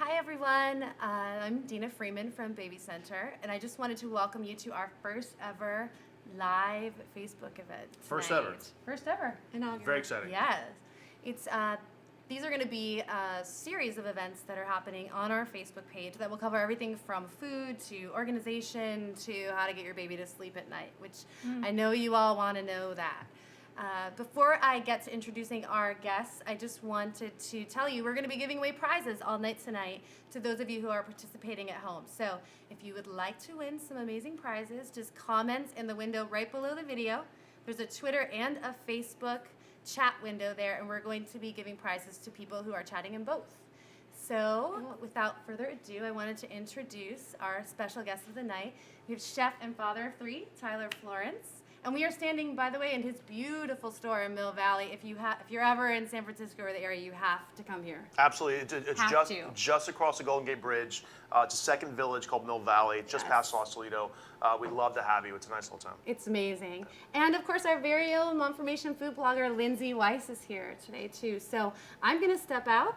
Hi everyone, I'm Dina Freeman from BabyCenter, and I just wanted to welcome you to our first ever live Facebook event tonight. First ever. First ever. Very exciting. Yes. It's these are going to be a series of events that are happening on our Facebook page that will cover everything from food to organization to how to get your baby to sleep at night, which I know you all want to know that. Before I get to introducing our guests, I just wanted to tell you we're going to be giving away prizes all night tonight to those of you who are participating at home. So if you would like to win some amazing prizes, just comment in the window right below the video. There's a Twitter and a Facebook chat window there, and we're going to be giving prizes to people who are chatting in both. So without further ado, I wanted to introduce our special guest of the night. We have chef and father of three, Tyler Florence. And we are standing, by the way, in his beautiful store in Mill Valley. If you're ever in San Francisco or the area, you have to come here. Absolutely. It's just across the Golden Gate Bridge. It's a second village called Mill Valley, just past Sausalito. We'd love to have you. It's a nice little town. It's amazing. And, of course, our very own Momformation food blogger, Lindsay Weiss, is here today, too. So I'm going to step out.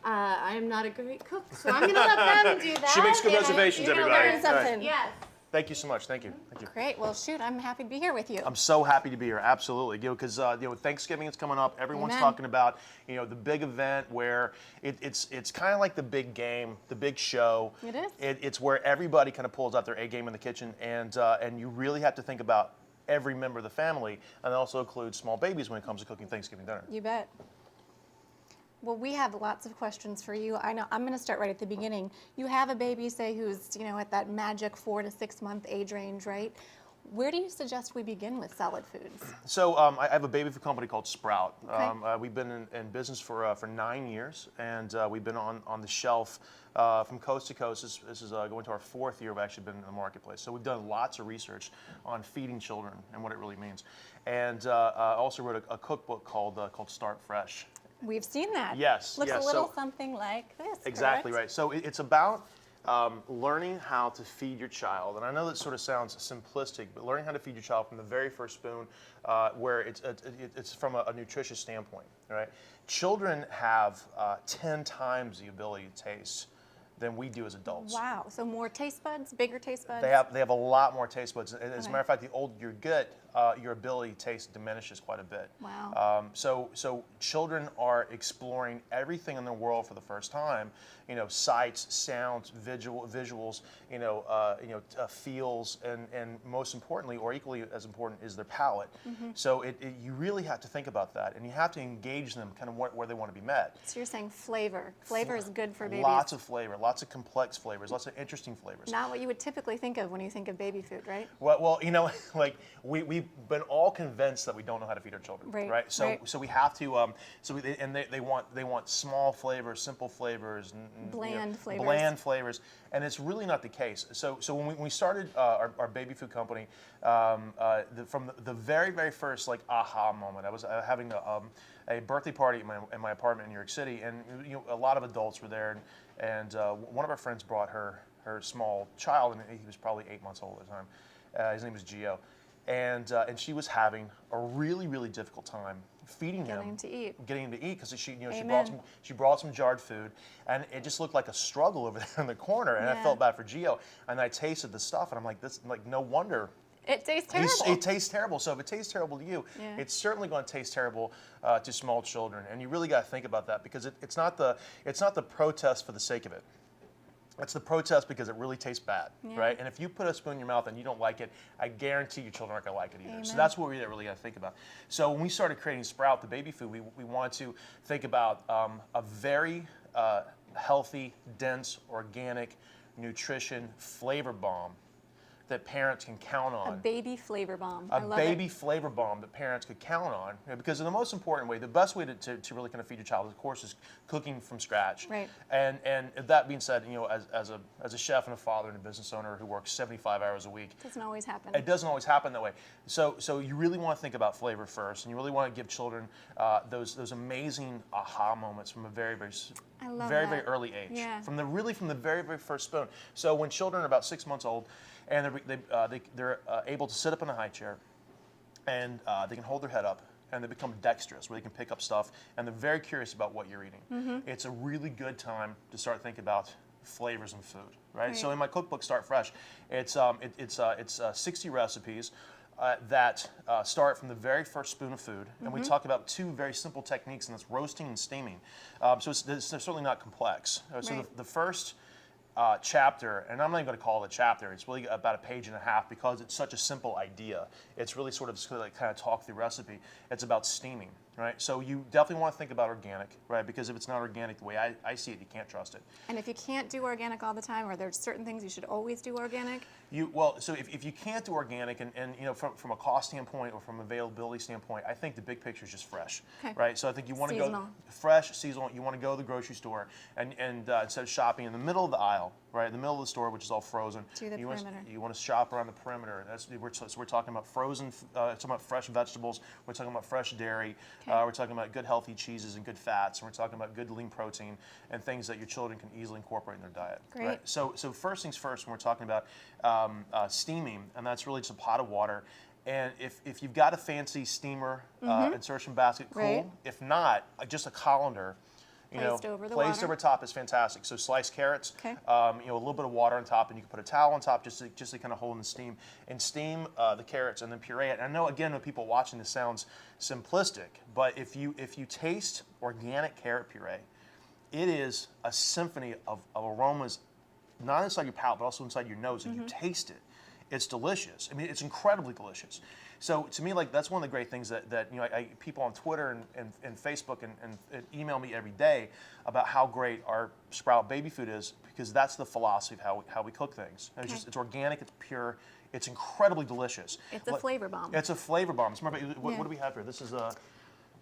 I'm not a great cook, so I'm going to let them do that. She makes good reservations, everybody. Learn something. Yes. Thank you so much. Thank you. Thank you. Great. Well, shoot, I'm happy to be here with you. I'm so happy to be here. Absolutely. Because Thanksgiving is coming up. Everyone's talking about the big event where it's kind of like the big game, the big show. It is. It's where everybody kind of pulls out their A game in the kitchen, and you really have to think about every member of the family, and that also includes small babies when it comes to cooking Thanksgiving dinner. You bet. Well, we have lots of questions for you. I know I'm going to start right at the beginning. You have a baby, say, who's at that magic 4 to 6 month age range, right? Where do you suggest we begin with solid foods? So I have a baby food company called Sprout. Okay. We've been in business for 9 years, and we've been on the shelf from coast to coast. This is going to our 4th year. We've actually been in the marketplace. So we've done lots of research on feeding children and what it really means. And I also wrote a cookbook called Start Fresh. We've seen that. Yes. Looks yes. a little something like this. Exactly correct? right. So it's about learning how to feed your child. And I know that sort of sounds simplistic, but learning how to feed your child from the very first spoon, where it's from a nutritious standpoint. Right? Children have 10 times the ability to taste than we do as adults. Wow. So more taste buds, bigger taste buds? They have a lot more taste buds. As a matter of fact, the older you get, your ability to taste diminishes quite a bit. Wow. So children are exploring everything in the world for the first time. Sights, sounds, visuals, feels, and most importantly, or equally as important, is their palate. Mm-hmm. So you really have to think about that, and you have to engage them kind of where they want to be met. So you're saying flavor. Flavor is good for babies. Lots of flavor, lots of complex flavors, lots of interesting flavors. Not what you would typically think of when you think of baby food, right? Well, like we've been all convinced that we don't know how to feed our children, right? So we have to. They want small flavors, simple flavors, bland flavors, and it's really not the case. So when we started our baby food company, from the very first aha moment, I was having a birthday party in my apartment in New York City, and a lot of adults were there, and one of our friends brought her small child, and he was probably 8 months old at the time. His name was Gio. And she was having a really, really difficult time feeding him, getting him to eat, because she brought some jarred food, and it just looked like a struggle over there in the corner. And I felt bad for Gio, and I tasted the stuff, and I'm like, no wonder. It tastes terrible. It tastes terrible. So if it tastes terrible to you, it's certainly going to taste terrible to small children. And you really got to think about that, because it's not the protest for the sake of it. It's the protest because it really tastes bad, right? And if you put a spoon in your mouth and you don't like it, I guarantee your children aren't going to like it either. Amen. So that's what we really got to think about. So when we started creating Sprout, the baby food, we wanted to think about a very healthy, dense, organic, nutrition flavor bomb that parents can count on. A baby flavor bomb. A baby flavor bomb that parents could count on. Because in the most important way, the best way to really kind of feed your child, of course, is cooking from scratch. Right. And that being said, as a chef and a father and a business owner who works 75 hours a week, doesn't always happen. It doesn't always happen that way. So you really want to think about flavor first, and you really want to give children those amazing aha moments from a very very early age. Yeah. From the very first spoon. So when children are about 6 months old, and they're able to sit up in a high chair, and they can hold their head up, and they become dexterous, where they can pick up stuff, and they're very curious about what you're eating. It's a really good time to start thinking about flavors in food, right? So in my cookbook, Start Fresh, it's 60 recipes that start from the very first spoon of food, and we talk about 2 very simple techniques, and that's roasting and steaming. So it's certainly not complex. So the first chapter, and I'm not even going to call it a chapter, it's really about a page and a half because it's such a simple idea. It's really sort of just like kind of talk through recipe. It's about steaming, right? So you definitely want to think about organic, right? Because if it's not organic the way I see it, you can't trust it. And if you can't do organic all the time, or there's certain things you should always do organic? So if you can't do organic, and from a cost standpoint or from availability standpoint, I think the big picture is just fresh, right? So I think you want to go fresh, seasonal. You want to go to the grocery store and instead of shopping in the middle of the aisle, right, in the middle of the store, which is all frozen. To the perimeter. You want to shop around the perimeter. So we're talking about frozen, talking about fresh vegetables. We're talking about fresh dairy. We're talking about good healthy cheeses and good fats. And we're talking about good lean protein and things that your children can easily incorporate in their diet. Great. Right? So first things first, when we're talking about steaming, and that's really just a pot of water. And if you've got a fancy steamer insertion basket, cool. Right. If not, just a colander, Placed over the placed water. over top is fantastic. So sliced carrots, a little bit of water on top, and you can put a towel on top just to kind of hold in the steam. And steam the carrots and then puree it. And I know, again, when people watching this sounds simplistic, but if you taste organic carrot puree, it is a symphony of aromas, not inside your palate, but also inside your nose. If you taste it, it's delicious. I mean, it's incredibly delicious. So to me, like, that's one of the great things that people on Twitter and Facebook and email me every day about how great our Sprout baby food is, because that's the philosophy of how we cook things. And it's organic, it's pure, it's incredibly delicious. It's a flavor bomb. It's a flavor bomb. What do we have here? This is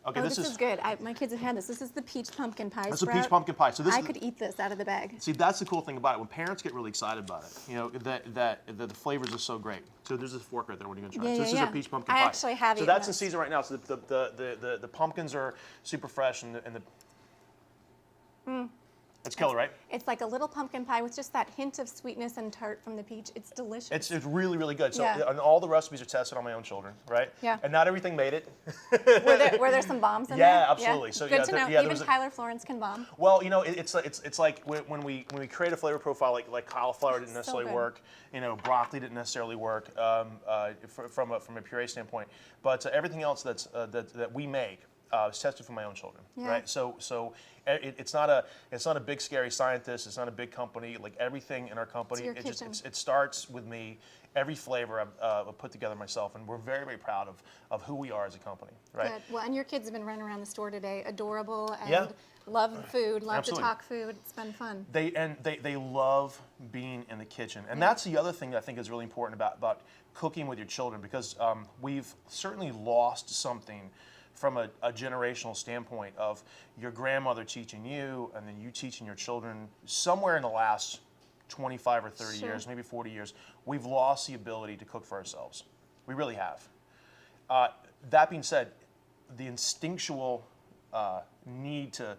okay. This is good. My kids have had this. This is the peach pumpkin pie. That's a peach pumpkin pie. So I could eat this out of the bag. See, that's the cool thing about it. When parents get really excited about it, that the flavors are so great. So there's this fork right there. What are you going to try? So this is a peach pumpkin pie. I actually have So that's in season right now. So the pumpkins are super fresh, and it's killer, right? It's like a little pumpkin pie with just that hint of sweetness and tart from the peach. It's delicious. It's really, really good. So Yeah. and all the recipes are tested on my own children, right? Yeah. And not everything made it. Were there some bombs in there? Yeah, absolutely. So good to know. there Even was Tyler Florence can bomb. Well, it's like when we create a flavor profile, like cauliflower didn't necessarily good. work, broccoli didn't necessarily work from a puree standpoint, but everything else that we make is tested for my own children, right? So it's not a big scary scientist. It's not a big company. Like everything in our company, it starts with me. Every flavor I've put together myself, and we're very, very proud of who we are as a company, right? Good. Well, and your kids have been running around the store today, adorable, and love food, love Absolutely. to talk food. It's been fun. They love being in the kitchen, and that's the other thing that I think is really important about cooking with your children, because we've certainly lost something from a generational standpoint of your grandmother teaching you and then you teaching your children. Somewhere in the last 25 or 30 years, maybe 40 years, we've lost the ability to cook for ourselves. We really have. That being said, the instinctual need to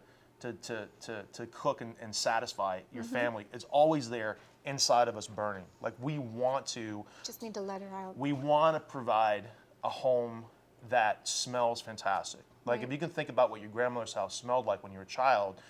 cook and satisfy your family is always there inside of us burning. Like we want to. Just need to let it out. We want to provide a home that smells fantastic. Like if you can think about what your grandmother's house smelled like when you were a child,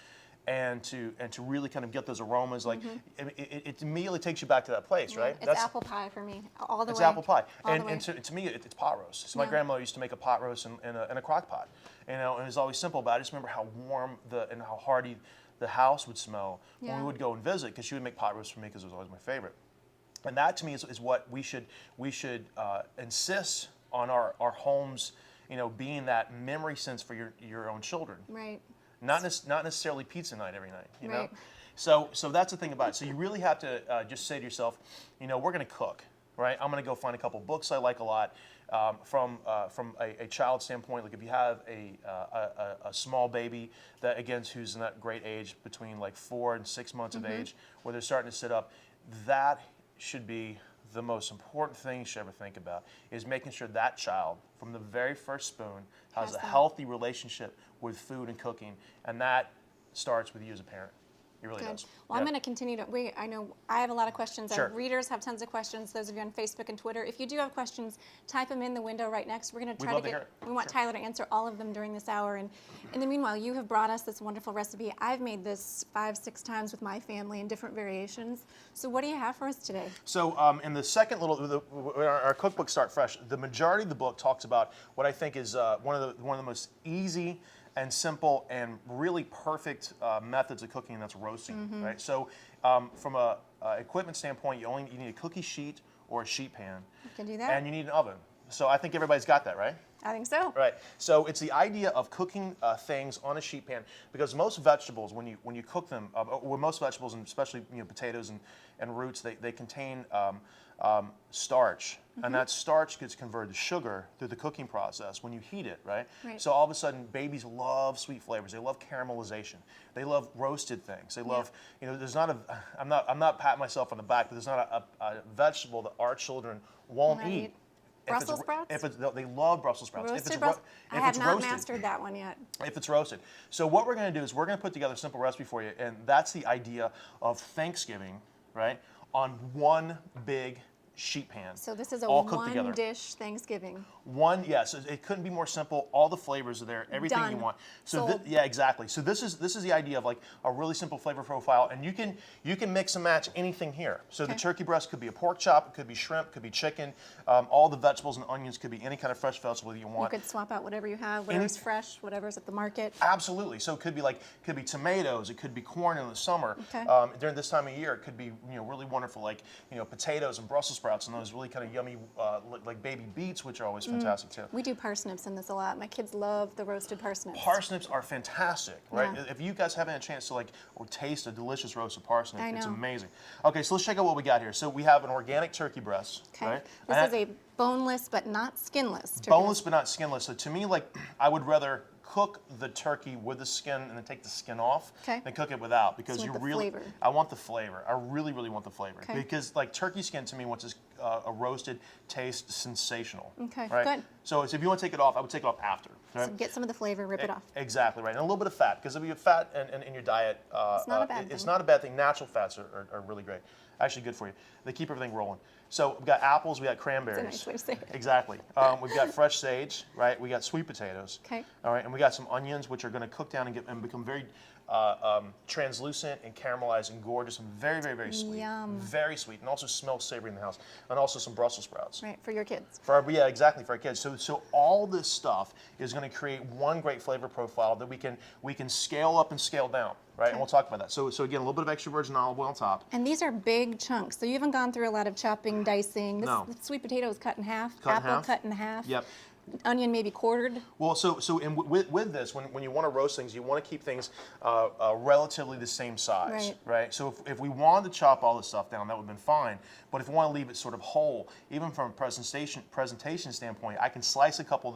and to really kind of get those aromas, like it immediately takes you back to that place, right? It's apple pie for me, all the way. It's apple pie, all the and way. to me it's pot roast. So my grandmother used to make a pot roast in a crock pot, and it was always simple. But I just remember how warm and how hearty the house would smell when we would go and visit, because she would make pot roast for me because it was always my favorite. And that to me is what we should insist on our homes, being that memory sense for your own children. Right. Not necessarily pizza night every night, you know? Right. So that's the thing about it. So you really have to just say to yourself, we're going to cook, right? I'm going to go find a couple books I like a lot. From a child standpoint, like if you have a small baby that, again, who's in that great age between like 4 and 6 months of age, where they're starting to sit up, that should be the most important thing you should ever think about, is making sure that child, from the very first spoon, has a healthy relationship with food and cooking, and that starts with you as a parent. It really Good. does. Well, I'm going to continue to. I know I have a lot of questions. Sure. Our readers have tons of questions. Those of you on Facebook and Twitter, if you do have questions, type them in the window right next. We're going to We'd try love to to hear get. it. We want Sure. Tyler to answer all of them during this hour. And in the meanwhile, you have brought us this wonderful recipe. I've made this 5-6 times with my family in different variations. So what do you have for us today? So in the second our cookbook Start Fresh, the majority of the book talks about what I think is one of the most easy and simple and really perfect methods of cooking, and that's roasting, right? So from a equipment standpoint, you need a cookie sheet or a sheet pan. You can do that. And you need an oven. So I think everybody's got that, right? I think so. Right. So it's the idea of cooking things on a sheet pan, because most vegetables, when you cook them, or most vegetables, and especially potatoes and roots, they contain starch, and that starch gets converted to sugar through the cooking process when you heat it, right? Right. So all of a sudden, babies love sweet flavors. They love caramelization. They love roasted things. They love, there's not a, I'm not patting myself on the back, but there's not a vegetable that our children won't Right. eat. Brussels sprouts? They love Brussels sprouts. Roasted Brussels. I have not mastered that one yet. If it's roasted. So what we're going to do is we're going to put together a simple recipe for you, and that's the idea of Thanksgiving, right, on one big sheet pan. So this is a all cooked together. one-dish Thanksgiving. So it couldn't be more simple. All the flavors are there, everything you Done. want. So Sold. yeah, exactly. So this is the idea of like a really simple flavor profile, and you can mix and match anything here. So the turkey breast could be a pork chop, it could be shrimp, could be chicken. All the vegetables and onions could be any kind of fresh vegetable that you want. You could swap out whatever you have, whatever's fresh, whatever's at the market. Absolutely. So it could be tomatoes. It could be corn in the summer. Okay. During this time of year, it could be really wonderful, like potatoes and Brussels sprouts and those really kind of yummy like baby beets, which are always fantastic too. We do parsnips in this a lot. My kids love the roasted parsnips. Parsnips are fantastic, right? Yeah. If you guys haven't had a chance to or taste a delicious roasted parsnip, I it's know. amazing. Okay, so let's check out what we got here. So we have an organic turkey breast, Okay. right? This And is a boneless but not skinless turkey. boneless but not skinless. So to me, I would rather cook the turkey with the skin and then take the skin off Okay. than cook it without, because So you you want the really, flavor. I want the flavor. I really, really want the flavor. Okay. Because turkey skin to me, once it's a roasted, tastes sensational. Okay, right? good. So if you want to take it off, I would take it off after. Right? So get some of the flavor, rip it off. Exactly right, and a little bit of fat, because if you have fat in your diet, It's not a bad it's thing. not a bad thing. Natural fats are really great, actually good for you. They keep everything rolling. So we've got apples, we got cranberries. That's a nice way to say it. Exactly. We've got fresh sage, right? We got sweet potatoes. Okay. All right, and we got some onions, which are going to cook down and become very translucent and caramelized and gorgeous and very, very, very sweet. Yum. Very sweet, and also smells savory in the house. And also some Brussels sprouts. Right, for your kids. Yeah, exactly, for our kids. So all this stuff is going to create one great flavor profile that we can scale up and scale down, right? And we'll talk about that. So again, a little bit of extra virgin olive oil on top. And these are big chunks, so you haven't gone through a lot of chopping, dicing. This, No. the sweet potato is cut in half, Cut in apple half. cut in half. Yep. Onion maybe quartered. Well, with this, when you want to roast things, you want to keep things relatively the same size, Right. So if we wanted to chop all this stuff down, that would have been fine. But if we want to leave it sort of whole, even from a presentation standpoint, I can slice a couple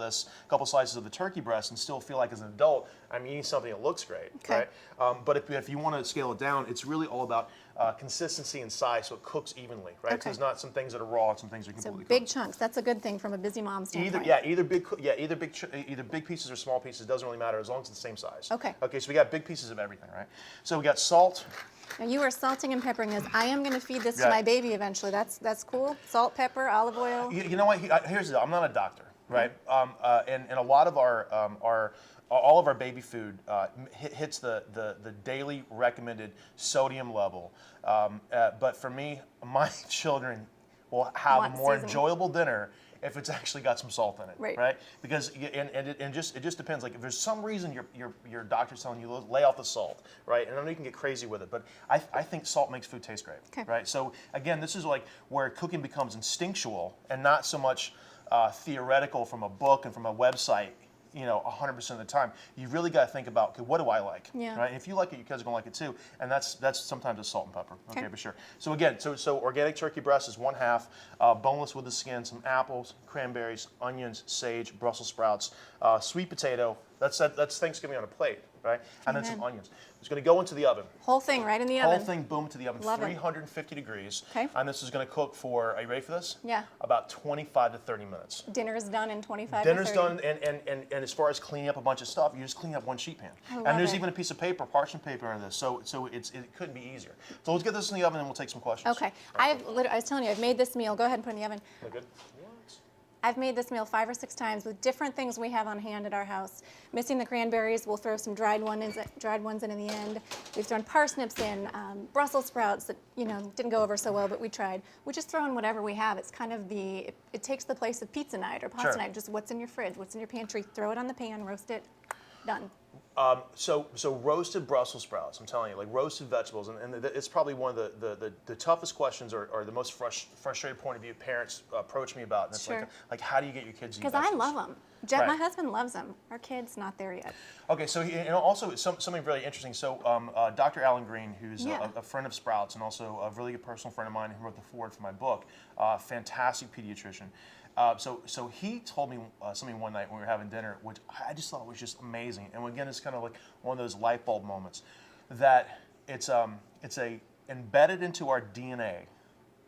slices of the turkey breast and still feel like as an adult I'm eating something that looks great, Okay. right? But if you want to scale it down, it's really all about consistency and size, so it cooks evenly, right? Okay. So there's not some things that are raw and some things that are So completely big cooked. chunks. That's a good thing from a busy mom standpoint. Either big pieces or small pieces, doesn't really matter as long as it's the same size. Okay. Okay, so we got big pieces of everything, right? So we got salt. Now you are salting and peppering this. I am going to feed this to Yeah. my baby eventually. That's cool. Salt, pepper, olive oil. You know what? Here's the deal. I'm not a doctor, right? And a lot of all of our baby food hits the daily recommended sodium level. But for me, my children will have Want a more seasoning. enjoyable dinner if it's actually got some salt in it, Right. Because it just depends. Like if there's some reason your doctor's telling you lay off the salt, right? And I know you can get crazy with it, but I think salt makes food taste great, Okay. right? So again, this is like where cooking becomes instinctual and not so much theoretical from a book and from a website. 100% of the time, you really got to think about, okay, what do I like? Yeah. Right? And if you like it, your kids are gonna like it too. And that's sometimes it's salt and pepper. Okay, Okay. for sure. So again, so organic turkey breast is 1/2, boneless with the skin, some apples, cranberries, onions, sage, Brussels sprouts, sweet potato. That's Thanksgiving on a plate, right? And then some Amen. onions. It's going to go into the oven. Whole thing right in the oven. Whole thing, boom, to the oven, Love it. 350 degrees. Okay. And this is going to cook for, are you ready for this? Yeah. About 25 to 30 minutes. Dinner's done in 25 Dinner's to 30. done, and as far as cleaning up a bunch of stuff, you just clean up one sheet pan. love And there's it. even a piece of paper, parchment paper under this, so it couldn't be easier. So let's get this in the oven and we'll take some questions. Okay. I was telling you, I've made this meal. Go ahead and put it in the oven. Look good? I've made this meal 5 or 6 times with different things we have on hand at our house. Missing the cranberries, we'll throw some dried ones in the end. We've thrown parsnips in, Brussels sprouts that didn't go over so well, but we tried. We just throw in whatever we have. It's kind of it takes the place of pizza night or pasta Sure. night. Just what's in your fridge, what's in your pantry. Throw it on the pan, roast it, done. So roasted Brussels sprouts, I'm telling you, like roasted vegetables, and it's probably one of the toughest questions or the most frustrated point of view parents approach me about. And it's Sure. like, how do you get your kids to eat Because I vegetables? love them. Jeff, Right. my husband loves them. Our kid's not there yet. Okay, so also something really interesting. So Dr. Alan Green, who's Yeah. a friend of Sprouts and also a really good personal friend of mine who wrote the foreword for my book, fantastic pediatrician. So he told me something one night when we were having dinner, which I just thought was just amazing. And again, it's kind of like one of those light bulb moments that it's embedded into our DNA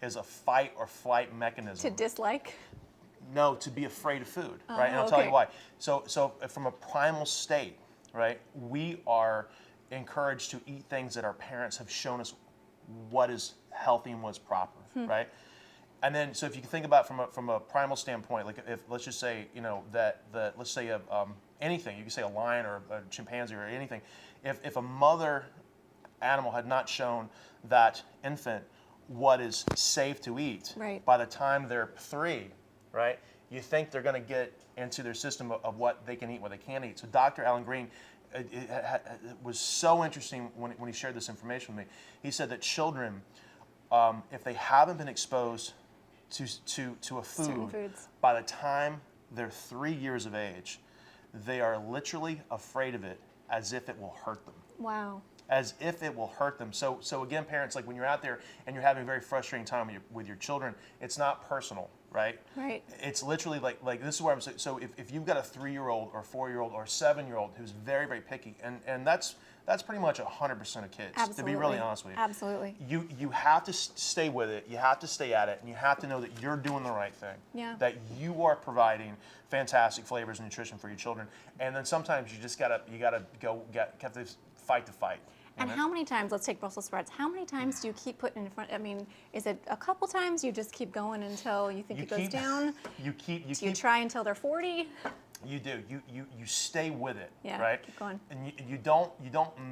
is a fight or flight mechanism. To dislike? No, to be afraid of food, right? And I'll tell okay. you why. So from a primal state, right, we are encouraged to eat things that our parents have shown us what is healthy and what's proper, right? And then, so if you can think about from a primal standpoint, like if let's just say let's say anything, you can say a lion or a chimpanzee or anything, if a mother animal had not shown that infant what is safe to eat, Right. by the time they're 3, right, you think they're going to get into their system of what they can eat, what they can't eat. So Dr. Alan Green, it was so interesting when he shared this information with me. He said that children, if they haven't been exposed to a Certain food, foods. by the time they're 3 years of age, they are literally afraid of it as if it will hurt them. Wow. As if it will hurt them. So again, parents, like when you're out there and you're having a very frustrating time with your children, it's not personal, right? Right. It's literally like this is where I'm saying. So if you've got a 3-year-old or 4-year-old or 7-year-old who's very, very picky, and that's pretty much 100% of kids, Absolutely. to be really honest with you. Absolutely. You have to stay with it. You have to stay at it, and you have to know that you're doing the right thing. Yeah. That you are providing fantastic flavors and nutrition for your children, and then sometimes you just gotta have to fight the fight. And how many times, let's take Brussels sprouts, how many times do you keep putting in front, I mean, is it a couple times you just keep going until you think it goes down? You keep. Do you try until they're 40? You do. You stay with it, Yeah, right? keep going. And you don't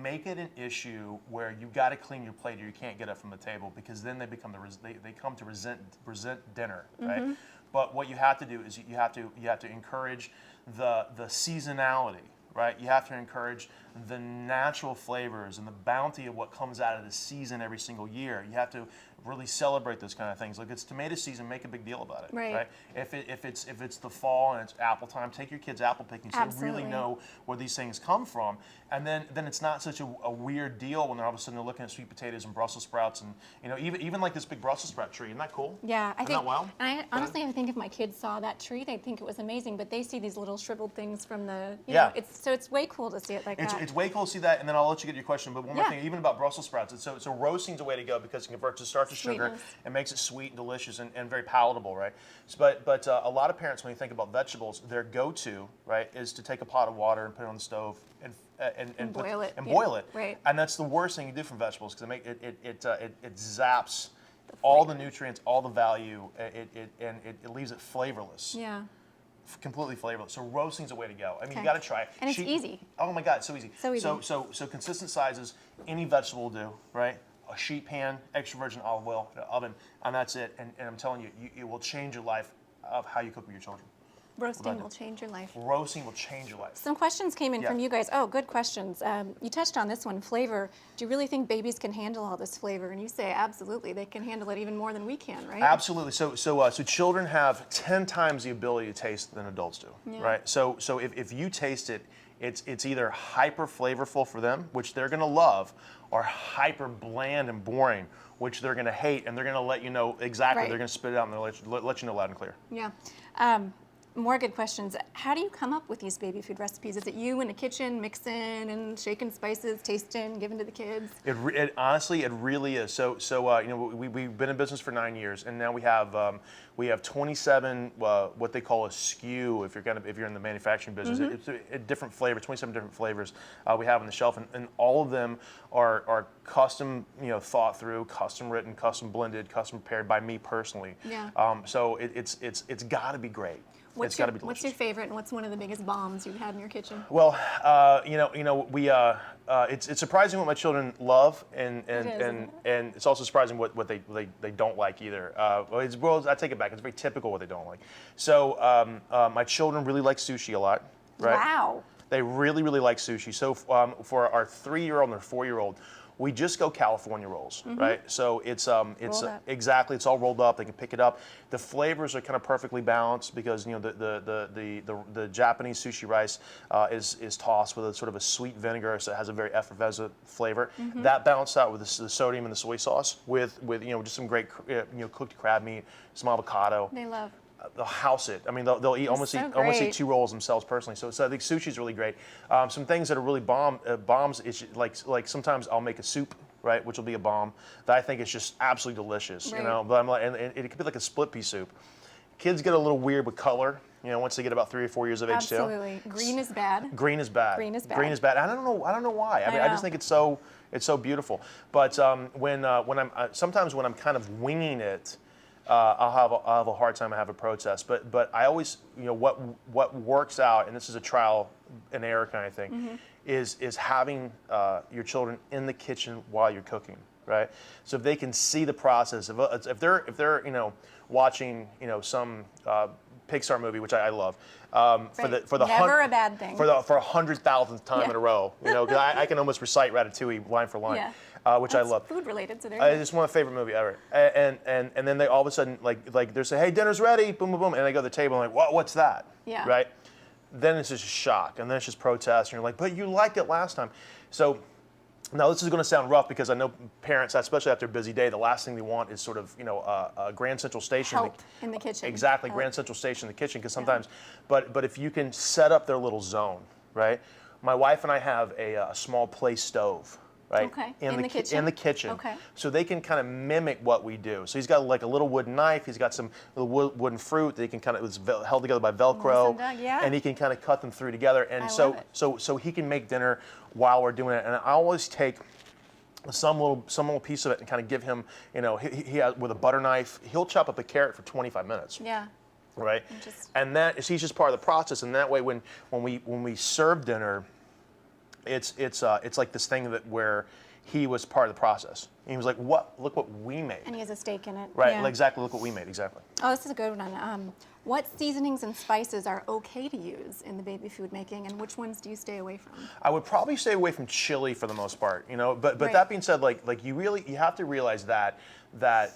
make it an issue where you got to clean your plate or you can't get up from the table, because then they become they come to resent dinner, right? Mm-hmm. But what you have to do is you have to encourage the seasonality, right? You have to encourage the natural flavors and the bounty of what comes out of the season every single year. You have to really celebrate those kind of things. Like it's tomato season, make a big deal about it, Right. If it's the fall and it's apple time, take your kids apple picking so they Absolutely. really know where these things come from. And then it's not such a weird deal when they're all of a sudden looking at sweet potatoes and Brussels sprouts and even like this big Brussels sprout tree. Isn't that cool? Yeah, I Isn't think, that wild? and I think if my kids saw that tree, they'd think it was amazing, but they see these little shriveled things from the, you Yeah. know, it's way cool to see it like that. It's way cool to see that, and then I'll let you get your question. But one more Yeah. thing, even about Brussels sprouts, so roasting's a way to go because it converts the starch to sugar Sweetness. and makes it sweet and delicious and very palatable, right? So, but a lot of parents, when you think about vegetables, their go-to, right, is to take a pot of water and put it on the stove and boil it. and Yeah. boil it. Right. And that's the worst thing you do from vegetables because it zaps all the nutrients, all the value, and it leaves it flavorless. Yeah. Completely flavorless. So roasting's a way to go. I mean, Okay. you got to try it. And it's easy. Oh my God, it's so easy. So easy. So consistent sizes, any vegetable will do, right? A sheet pan, extra virgin olive oil, an oven, and that's it. And I'm telling you, it will change your life of how you cook with your children. Roasting about will change your life. Roasting will change your life. Some questions came in Yeah. from you guys. Oh, good questions. You touched on this one, flavor. Do you really think babies can handle all this flavor? And you say absolutely. They can handle it even more than we can, right? Absolutely. So children have 10 times the ability to taste than adults do, Yeah. right? So if you taste it, it's either hyper flavorful for them, which they're going to love, or hyper bland and boring, which they're going to hate, and they're going to let you know exactly. Right. They're going to spit it out and they'll let you know loud and clear. Yeah. more good questions. How do you come up with these baby food recipes? Is it you in the kitchen mixing and shaking spices, tasting, giving to the kids? Honestly, it really is. So you know, we've been in business for 9 years, and now we have 27 what they call a SKU. If you're in the manufacturing business, it's a different flavor, 27 different flavors we have on the shelf, and all of them are custom, you know, thought through, custom written, custom blended, custom prepared by me personally. Yeah. So it's got to be great. It's got to be delicious. What's your favorite, and what's one of the biggest bombs you've had in your kitchen? Well, we it's surprising what my children love, and it's also surprising what they don't like either. I take it back. It's very typical what they don't like. So my children really like sushi a lot, right? Wow. They really like sushi. So for our 3-year-old and our 4-year-old, we just go California rolls, right? So it's exactly, it's all rolled up. They can pick it up. The flavors are kind of perfectly balanced because, you know, the Japanese sushi rice is tossed with a sort of a sweet vinegar, so it has a very effervescent flavor. That balanced out with the sodium and the soy sauce with you know, just some great cooked crab meat, some avocado. They love. They'll house it. I mean, they'll almost eat 2 rolls themselves personally. So I think sushi's really great. Some things that are really bombs is like sometimes I'll make a soup, right, which will be a bomb that I think is just absolutely delicious. Right. You know, but I'm like, and it could be like a split pea soup. Kids get a little weird with color. You know, once they get about 3 or 4 years of age too. Absolutely. Green is bad. Green is bad. Green is bad. Green is bad. I don't know why. I mean, I just think it's so beautiful. But sometimes when I'm kind of winging it, I'll have a hard time. I have a protest, but I always, you know, what works out, and this is a trial and error kind of thing, is having your children in the kitchen while you're cooking, right? So if they can see the process, if they're you know, watching, you know, some Pixar movie, which I love, for the never a bad thing for 100,000th time in a row, you know, because I can almost recite Ratatouille line for line. Yeah. Which I love. Food related, so there you go. It's one of my favorite movie ever. And then they all of a sudden like they say, hey, dinner's ready, boom, boom, boom, and they go to the table and like, what's that? Yeah. Right? Then it's just shock, and then it's just protest, and you're like, but you liked it last time. So now this is going to sound rough because I know parents, especially after a busy day, the last thing they want is sort of, you know, a Grand Central Station. Help in the kitchen. Exactly, Grand Central Station in the kitchen, because sometimes, but if you can set up their little zone, right? My wife and I have a small place stove. Right? Okay. In the kitchen. In the kitchen. Okay. So they can kind of mimic what we do. So he's got like a little wooden knife. He's got some little wooden fruit that he can kind of, it's held together by Velcro. Yeah. And he can kind of cut them through together. And so he can make dinner while we're doing it. And I always take some little piece of it and kind of give him, you know, he has, with a butter knife, he'll chop up a carrot for 25 minutes. Yeah. Right. And that he's just part of the process. And that way, when we serve dinner, it's like this thing where he was part of the process. And he was like, look what we made. And he has a stake in it. Right, Yeah. exactly, look what we made, exactly. Oh, this is a good one. What seasonings and spices are okay to use in the baby food making, and which ones do you stay away from? I would probably stay away from chili for the most part, you know. But Right. that being said, like you have to realize that there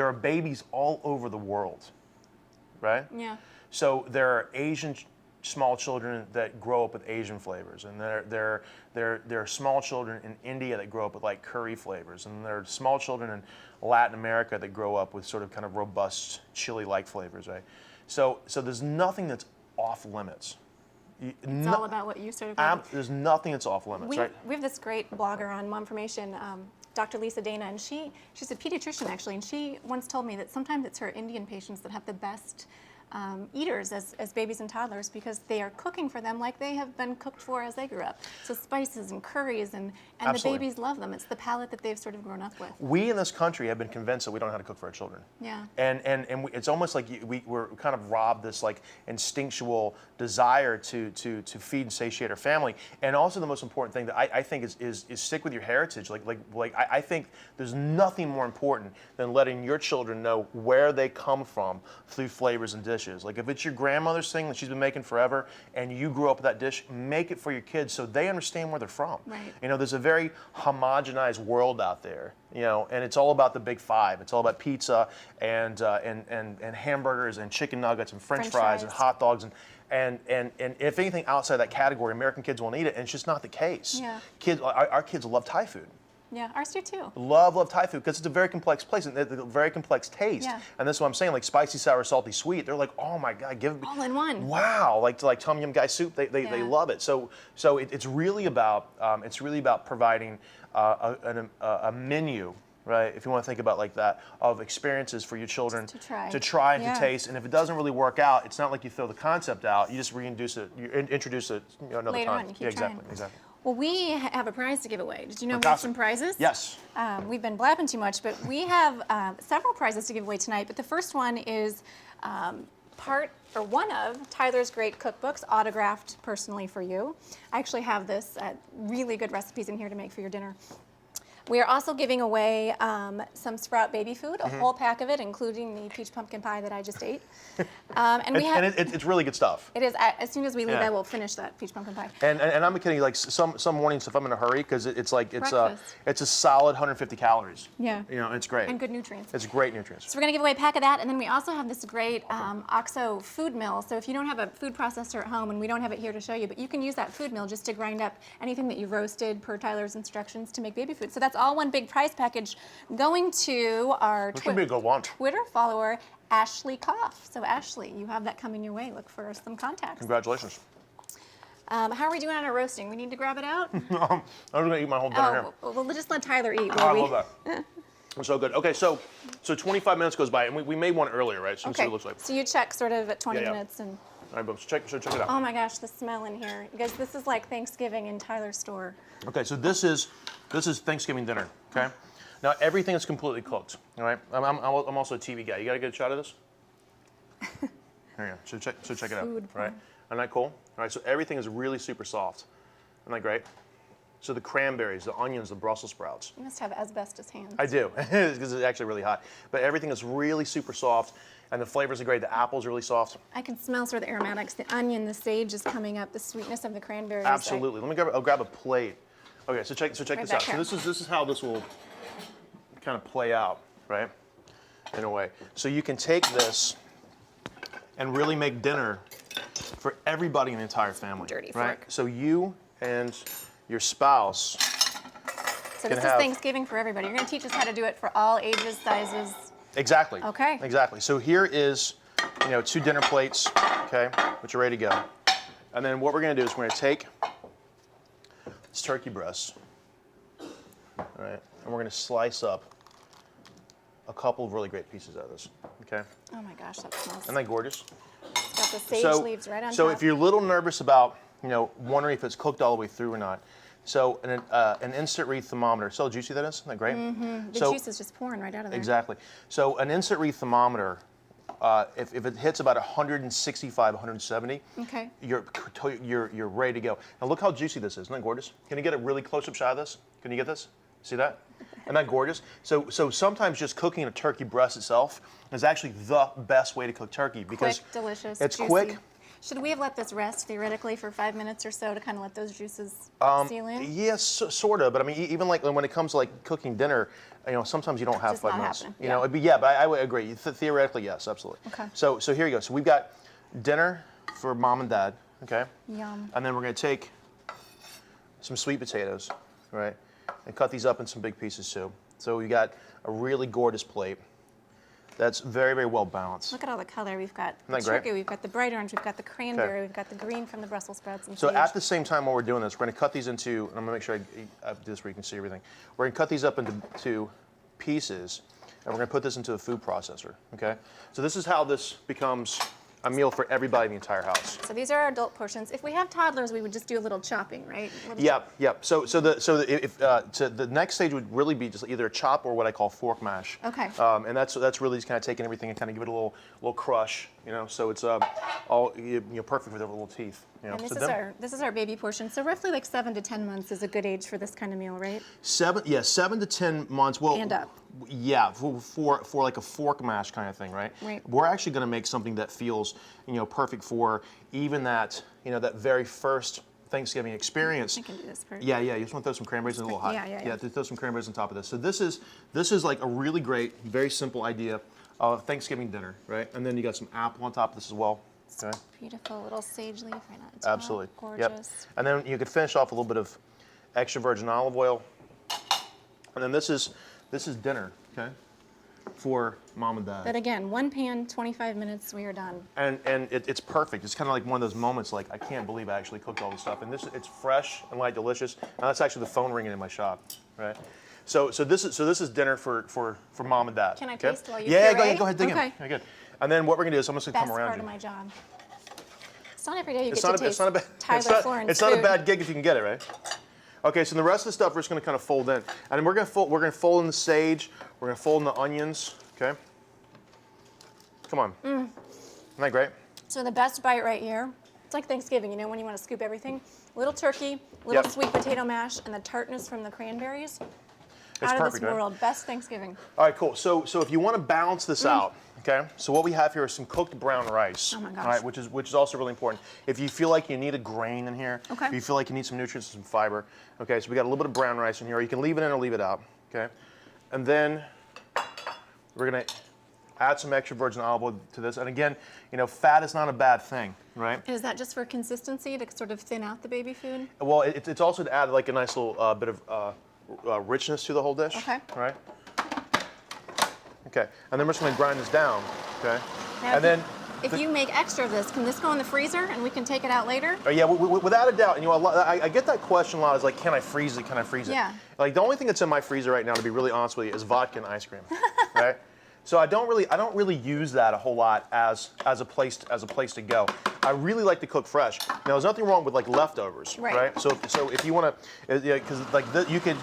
are babies all over the world, right? Yeah. So there are Asian small children that grow up with Asian flavors, and there are small children in India that grow up with like curry flavors, and there are small children in Latin America that grow up with sort of kind of robust chili-like flavors, right? So there's nothing that's off limits. It's all about what you sort of. There's nothing that's off limits, right? We have this great blogger on Momformation, Dr. Lisa Dana, and she's a pediatrician actually, and she once told me that sometimes it's her Indian patients that have the best eaters as babies and toddlers, because they are cooking for them like they have been cooked for as they grew up. So spices and curries, and the Absolutely. babies love them. It's the palate that they've sort of grown up with. We in this country have been convinced that we don't know how to cook for our children. Yeah. And it's almost like we're kind of robbed this like instinctual desire to feed and satiate our family. And also the most important thing that I think is stick with your heritage. I think there's nothing more important than letting your children know where they come from through flavors and dishes. Like if it's your grandmother's thing that she's been making forever and you grew up with that dish, make it for your kids so they understand where they're from. Right. You know, there's a very homogenized world out there, you know, and it's all about the big five. It's all about pizza and hamburgers and chicken nuggets and French fries and hot dogs and if anything outside that category, American kids won't eat it, and it's just not the case. Yeah. Our kids love Thai food. Yeah, ours do too. Love Thai food because it's a very complex place and a very complex taste. Yeah. And that's what I'm saying, like spicy, sour, salty, sweet. They're like, oh my God, give me All in one. Wow, like Tom Yum Gai soup, they Yeah. love it. So it's really about providing a menu, right? If you want to think about like that, of experiences for your children Just to try. and Yeah. to taste. And if it doesn't really work out, it's not like you throw the concept out. You just introduce it another Later time. on, you keep Yeah, exactly, trying. exactly. Well, we have a prize to give away. Did you know we have Fantastic. some prizes? Yes. We've been blabbing too much, but we have several prizes to give away tonight. But the first one is one of Tyler's great cookbooks, autographed personally for you. I actually have this really good recipes in here to make for your dinner. We are also giving away some Sprout baby food, a whole pack of it, including the peach pumpkin pie that I just ate. It's really good stuff. It is. As soon as we leave, Yeah. I will finish that peach pumpkin pie. And I'm not kidding. Like some mornings, if I'm in a hurry, because it's Breakfast. it's a solid 150 calories. Yeah. You know, it's great. And good nutrients. It's great nutrients. So we're going to give away a pack of that, and then we also have this great OXO food mill. So if you don't have a food processor at home, and we don't have it here to show you, but you can use that food mill just to grind up anything that you roasted per Tyler's instructions to make baby food. So that's all one big prize package going to our This should be a good one. Twitter follower, Ashley Koff. So Ashley, you have that coming your way. Look for some contacts. Congratulations. How are we doing on our roasting? We need to grab it out? I'm just gonna eat my whole dinner here. Well, we'll just let Tyler eat. Oh, I will we? love that. It's so good. Okay, so 25 minutes goes by, and we made one earlier, right? So Okay. it looks like. So you check sort of at 20 Yeah, yeah. minutes and. All right, boom. So check it out. Oh my gosh, the smell in here. You guys, this is like Thanksgiving in Tyler's store. Okay, so this is Thanksgiving dinner. Okay, now everything is completely cooked. All right, I'm also a TV guy. You gotta get a shot of this. There you go. So check it out. Food Right, porn. isn't that cool? All right, so everything is really super soft. Isn't that great? So the cranberries, the onions, the Brussels sprouts. You must have asbestos hands. I do, because it's actually really hot. But everything is really super soft, and the flavors are great. The apple's really soft. I can smell sort of the aromatics. The onion, the sage is coming up, the sweetness of the cranberries. Absolutely. I'll grab a plate. Okay, so check Right this back out. here. So this is how this will kind of play out, right? In a way. So you can take this and really make dinner for everybody in the entire family. Dirty right? fork. So you and your spouse. So can this is have- Thanksgiving for everybody. You're going to teach us how to do it for all ages, sizes. Exactly. Okay. Exactly. So here is, 2 dinner plates, okay, which are ready to go. And then what we're going to do is we're going to take this turkey breast, all right, and we're going to slice up a couple of really great pieces out of this, okay? Oh my gosh, that smells. Isn't that gorgeous? It's got the sage leaves right on So top. if you're a little nervous about, wondering if it's cooked all the way through or not, so an instant read thermometer, see how juicy that is? Isn't that great? The juice is just pouring right out of there. Exactly. So an instant read thermometer, if it hits about 165, 170, Okay. you're ready to go. Now look how juicy this is. Isn't that gorgeous? Can you get a really close-up shot of this? Can you get this? See that? Isn't that gorgeous? So sometimes just cooking a turkey breast itself is actually the best way to cook turkey because Quick, delicious, it's juicy. quick. Should we have let this rest theoretically for 5 minutes or so to kind of let those juices seal in? Yes, sort of. But I mean, even like when it comes to like cooking dinner, sometimes you don't have Just 5 not minutes. happening. But I would agree. Theoretically, yes, absolutely. Okay. So here you go. So we've got dinner for mom and dad. Okay. Yum. And then we're going to take some sweet potatoes, right, and cut these up in some big pieces too. So we got a really gorgeous plate that's very, very well balanced. Look at all the color. We've got the Isn't that great? turkey, we've got the bright orange, we've got the cranberry, Okay. we've got the green from the Brussels sprouts and So sage. at the same time while we're doing this, we're going to cut these into, and I'm going to make sure I do this where you can see everything. We're going to cut these up into pieces, and we're going to put this into a food processor, okay? So this is how this becomes a meal for everybody in the entire house. So these are our adult portions. If we have toddlers, we would just do a little chopping, right? A little Yep. So the next stage would really be just either a chop or what I call fork mash. Okay. And that's really just kind of taking everything and kind of give it a little crush, so it's all perfect with the little teeth. And So this is our baby portion. So roughly like 7 to 10 months is a good age for this kind of meal, right? 7 to 10 months. Well, And up. Yeah, for like a fork mash kind of thing, right? Right. We're actually going to make something that feels, perfect for even that, that very first Thanksgiving experience. I can do this part. Yeah. You just want to throw some cranberries in a little hot. Yeah. To throw some cranberries on top of this. So this is like a really great, very simple idea of Thanksgiving dinner, right? And then you got some apple on top of this as well. Okay. Beautiful little sage leaf right on top. Absolutely. Gorgeous. Yep. And then you could finish off a little bit of extra virgin olive oil. And then this is dinner, okay, for mom and dad. But again, one pan, 25 minutes, we are done. And it's perfect. It's kind of like one of those moments like, I can't believe I actually cooked all this stuff. And it's fresh and light, delicious. And that's actually the phone ringing in my shop, right? So this is dinner for mom and dad. Can I okay? taste while you Yeah, puree? go ahead, dig in. Okay. Okay, good. And then what we're gonna do is I'm just gonna Best come around part you. of my job. It's not every day you It's get not to a, taste it's not a bad, Tyler Florence it's not a food. bad gig if you can get it, right? Okay, so the rest of the stuff we're just gonna kind of fold in, and we're gonna fold in the sage. We're gonna fold in the onions. Okay. Come on. Isn't that great? So the best bite right here, it's like Thanksgiving, you know, when you want to scoop everything. Little turkey, little Yep. sweet potato mash, and the tartness from the cranberries. It's Out of perfect, this right? world. Best Thanksgiving. All right, cool. So if you want to balance this out, okay, so what we have here is some cooked brown rice. Oh my gosh. All right, which is also really important. If you feel like you need a grain in here, Okay. if you feel like you need some nutrients and some fiber, okay, so we got a little bit of brown rice in here. You can leave it in or leave it out, okay? And then we're gonna add some extra virgin olive oil to this. And again, you know, fat is not a bad thing, right? And is that just for consistency to sort of thin out the baby food? Well, it's also to add like a nice little bit of richness to the whole dish. Okay. All right. Okay, and then we're just going to grind this down. Okay. Now, And then. if you make extra of this, can this go in the freezer and we can take it out later? Yeah, without a doubt. And you know, I get that question a lot. Is like, can I freeze it? Can I freeze it? Yeah. Like the only thing that's in my freezer right now, to be really honest with you, is vodka and ice cream. Right. So I don't really use that a whole lot as a place to go. I really like to cook fresh. Now there's nothing wrong with like leftovers, Right. So if you want to, because like you could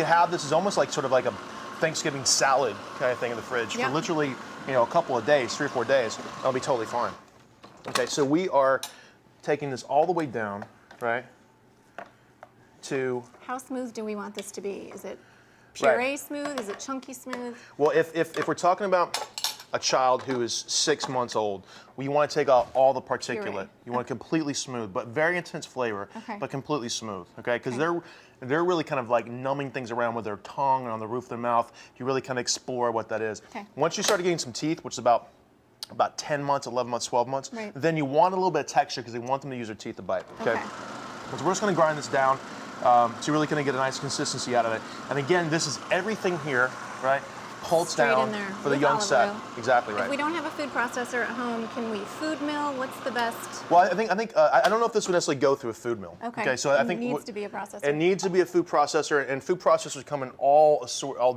have this as almost like sort of like a Thanksgiving salad kind of thing in the fridge Yep. for literally a couple of days, 3 or 4 days. That'll be totally fine. Okay, so we are taking this all the way down, right? To How smooth do we want this to be? Is it Right. puree smooth? Is it chunky smooth? Well, if we're talking about a child who is 6 months old, we want to take out all the particulate. Puree. You want it completely smooth, but very intense flavor, Okay. but completely smooth. Okay, because they're really kind of like numbing things around with their tongue and on the roof of their mouth. You really kind of explore what that is. Okay. Once you start getting some teeth, which is about 10 months, 11 months, 12 months, Right. then you want a little bit of texture because they want them to use their teeth to bite. Okay. So we're just going to grind this down. So you're really going to get a nice consistency out of it. And again, this is everything here, right? Pulse Straight down in there for the with young olive set. oil. Exactly right. If we don't have a food processor at home, can we food mill? What's the best? Well, I think I don't know if this would necessarily go through a food mill. Okay. So I It think needs to be a processor. It needs to be a food processor, and food processors come in all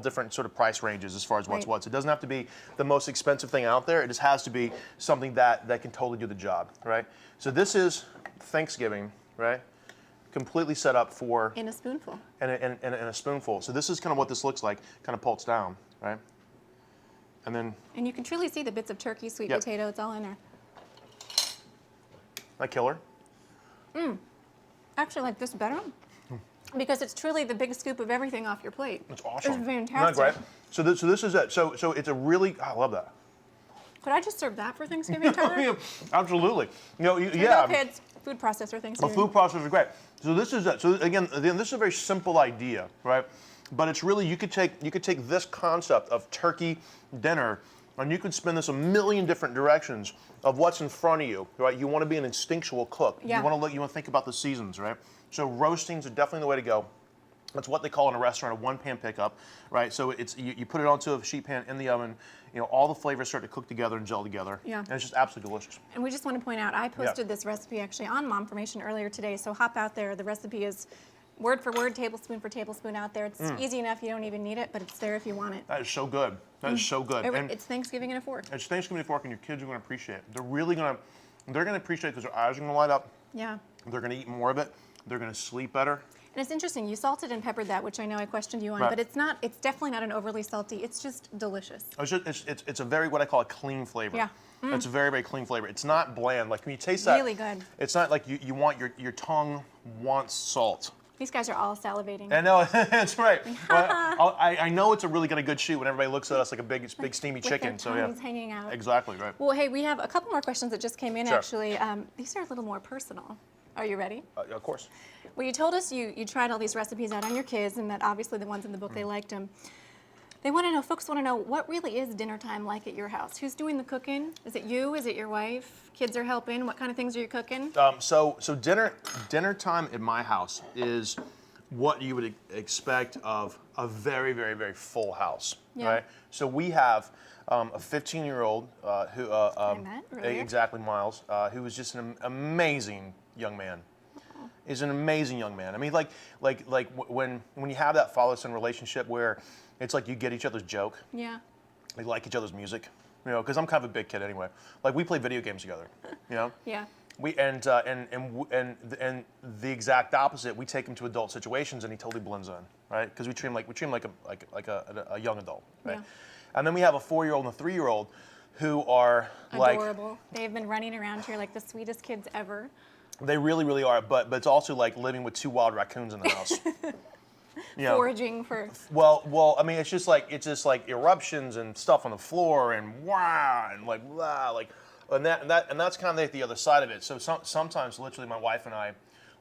different sort of price ranges as far as what's Right. what. So it doesn't have to be the most expensive thing out there. It just has to be something that can totally do the job, right? So this is Thanksgiving, right? Completely set up for In a spoonful. and a spoonful. So this is kind of what this looks like, kind of pulsed down, right? And then And you can truly see the bits of turkey, sweet Yep. potato, it's all in there. I killer. Actually, I like this better because it's truly the big scoop of everything off your plate. It's awesome. It's fantastic. Isn't that great? So this is it. So it's a really I love that. Could I just serve that for Thanksgiving, Tyler? Yeah, absolutely. Here you Yeah. go, kids. Food processor A Thanksgiving. food processor is great. So this is it. So again, this is a very simple idea, right? But it's really you could take this concept of turkey dinner, and you could spin this a million different directions of what's in front of you, right? You want to be an instinctual cook. Yeah. You want to think about the seasons, right? So roastings are definitely the way to go. That's what they call in a restaurant a one-pan pickup, right? So it's you put it onto a sheet pan in the oven. All the flavors start to cook together and gel together. Yeah. And it's just absolutely delicious. And we just want to point out, I posted this recipe actually on Momformation earlier today, so hop out there. The recipe is word for word, tablespoon for tablespoon out there. It's easy enough, you don't even need it, but it's there if you want it. That is so good. That is so good. And It's Thanksgiving in a fork. it's Thanksgiving fork, and your kids are going to appreciate it. They're going to appreciate it because their eyes are going to light up. Yeah. They're going to eat more of it. They're going to sleep better. And it's interesting, you salted and peppered that, which I know I questioned you on, Right. but it's definitely not an overly salty, it's just delicious. It's a very, what I call a clean flavor. Yeah. It's a very, very clean flavor. It's not bland. Like when you taste that. Really good. It's not like you want your tongue wants salt. These guys are all salivating. I know, that's right. Well, I know it's a really good shoot when everybody looks at us like a big steamy With chicken. their So yeah. tongues hanging out. Exactly, right. Well, hey, we have a couple more questions that just came in, Sure. actually. These are a little more personal. Are you ready? Of course. Well, you told us you tried all these recipes out on your kids, and that obviously the ones in the book, they liked them. Folks want to know, what really is dinner time like at your house? Who's doing the cooking? Is it you? Is it your wife? Kids are helping? What kind of things are you cooking? So dinner time at my house is what you would expect of a very, very, very full house, Yeah. right? So we have a 15-year-old who, I met earlier. exactly, Miles, who is just an amazing young man. Is an amazing young man. I mean, when you have that father-son relationship where it's like you get each other's joke, Yeah. we like each other's music, you know, because I'm kind of a big kid anyway. Like we play video games together, you know. Yeah. We and the exact opposite. We take him to adult situations, and he totally blends in, right? Because we treat him like a young adult, right? Yeah. And then we have a 4-year-old and a 3-year-old who are like Adorable. They've been running around here like the sweetest kids ever. they really, really are. But it's also like living with 2 wild raccoons in the house. You know, Foraging for. well, I mean, it's just like eruptions and stuff on the floor and wow and like blah, like, and that's kind of like the other side of it. So sometimes, literally, my wife and I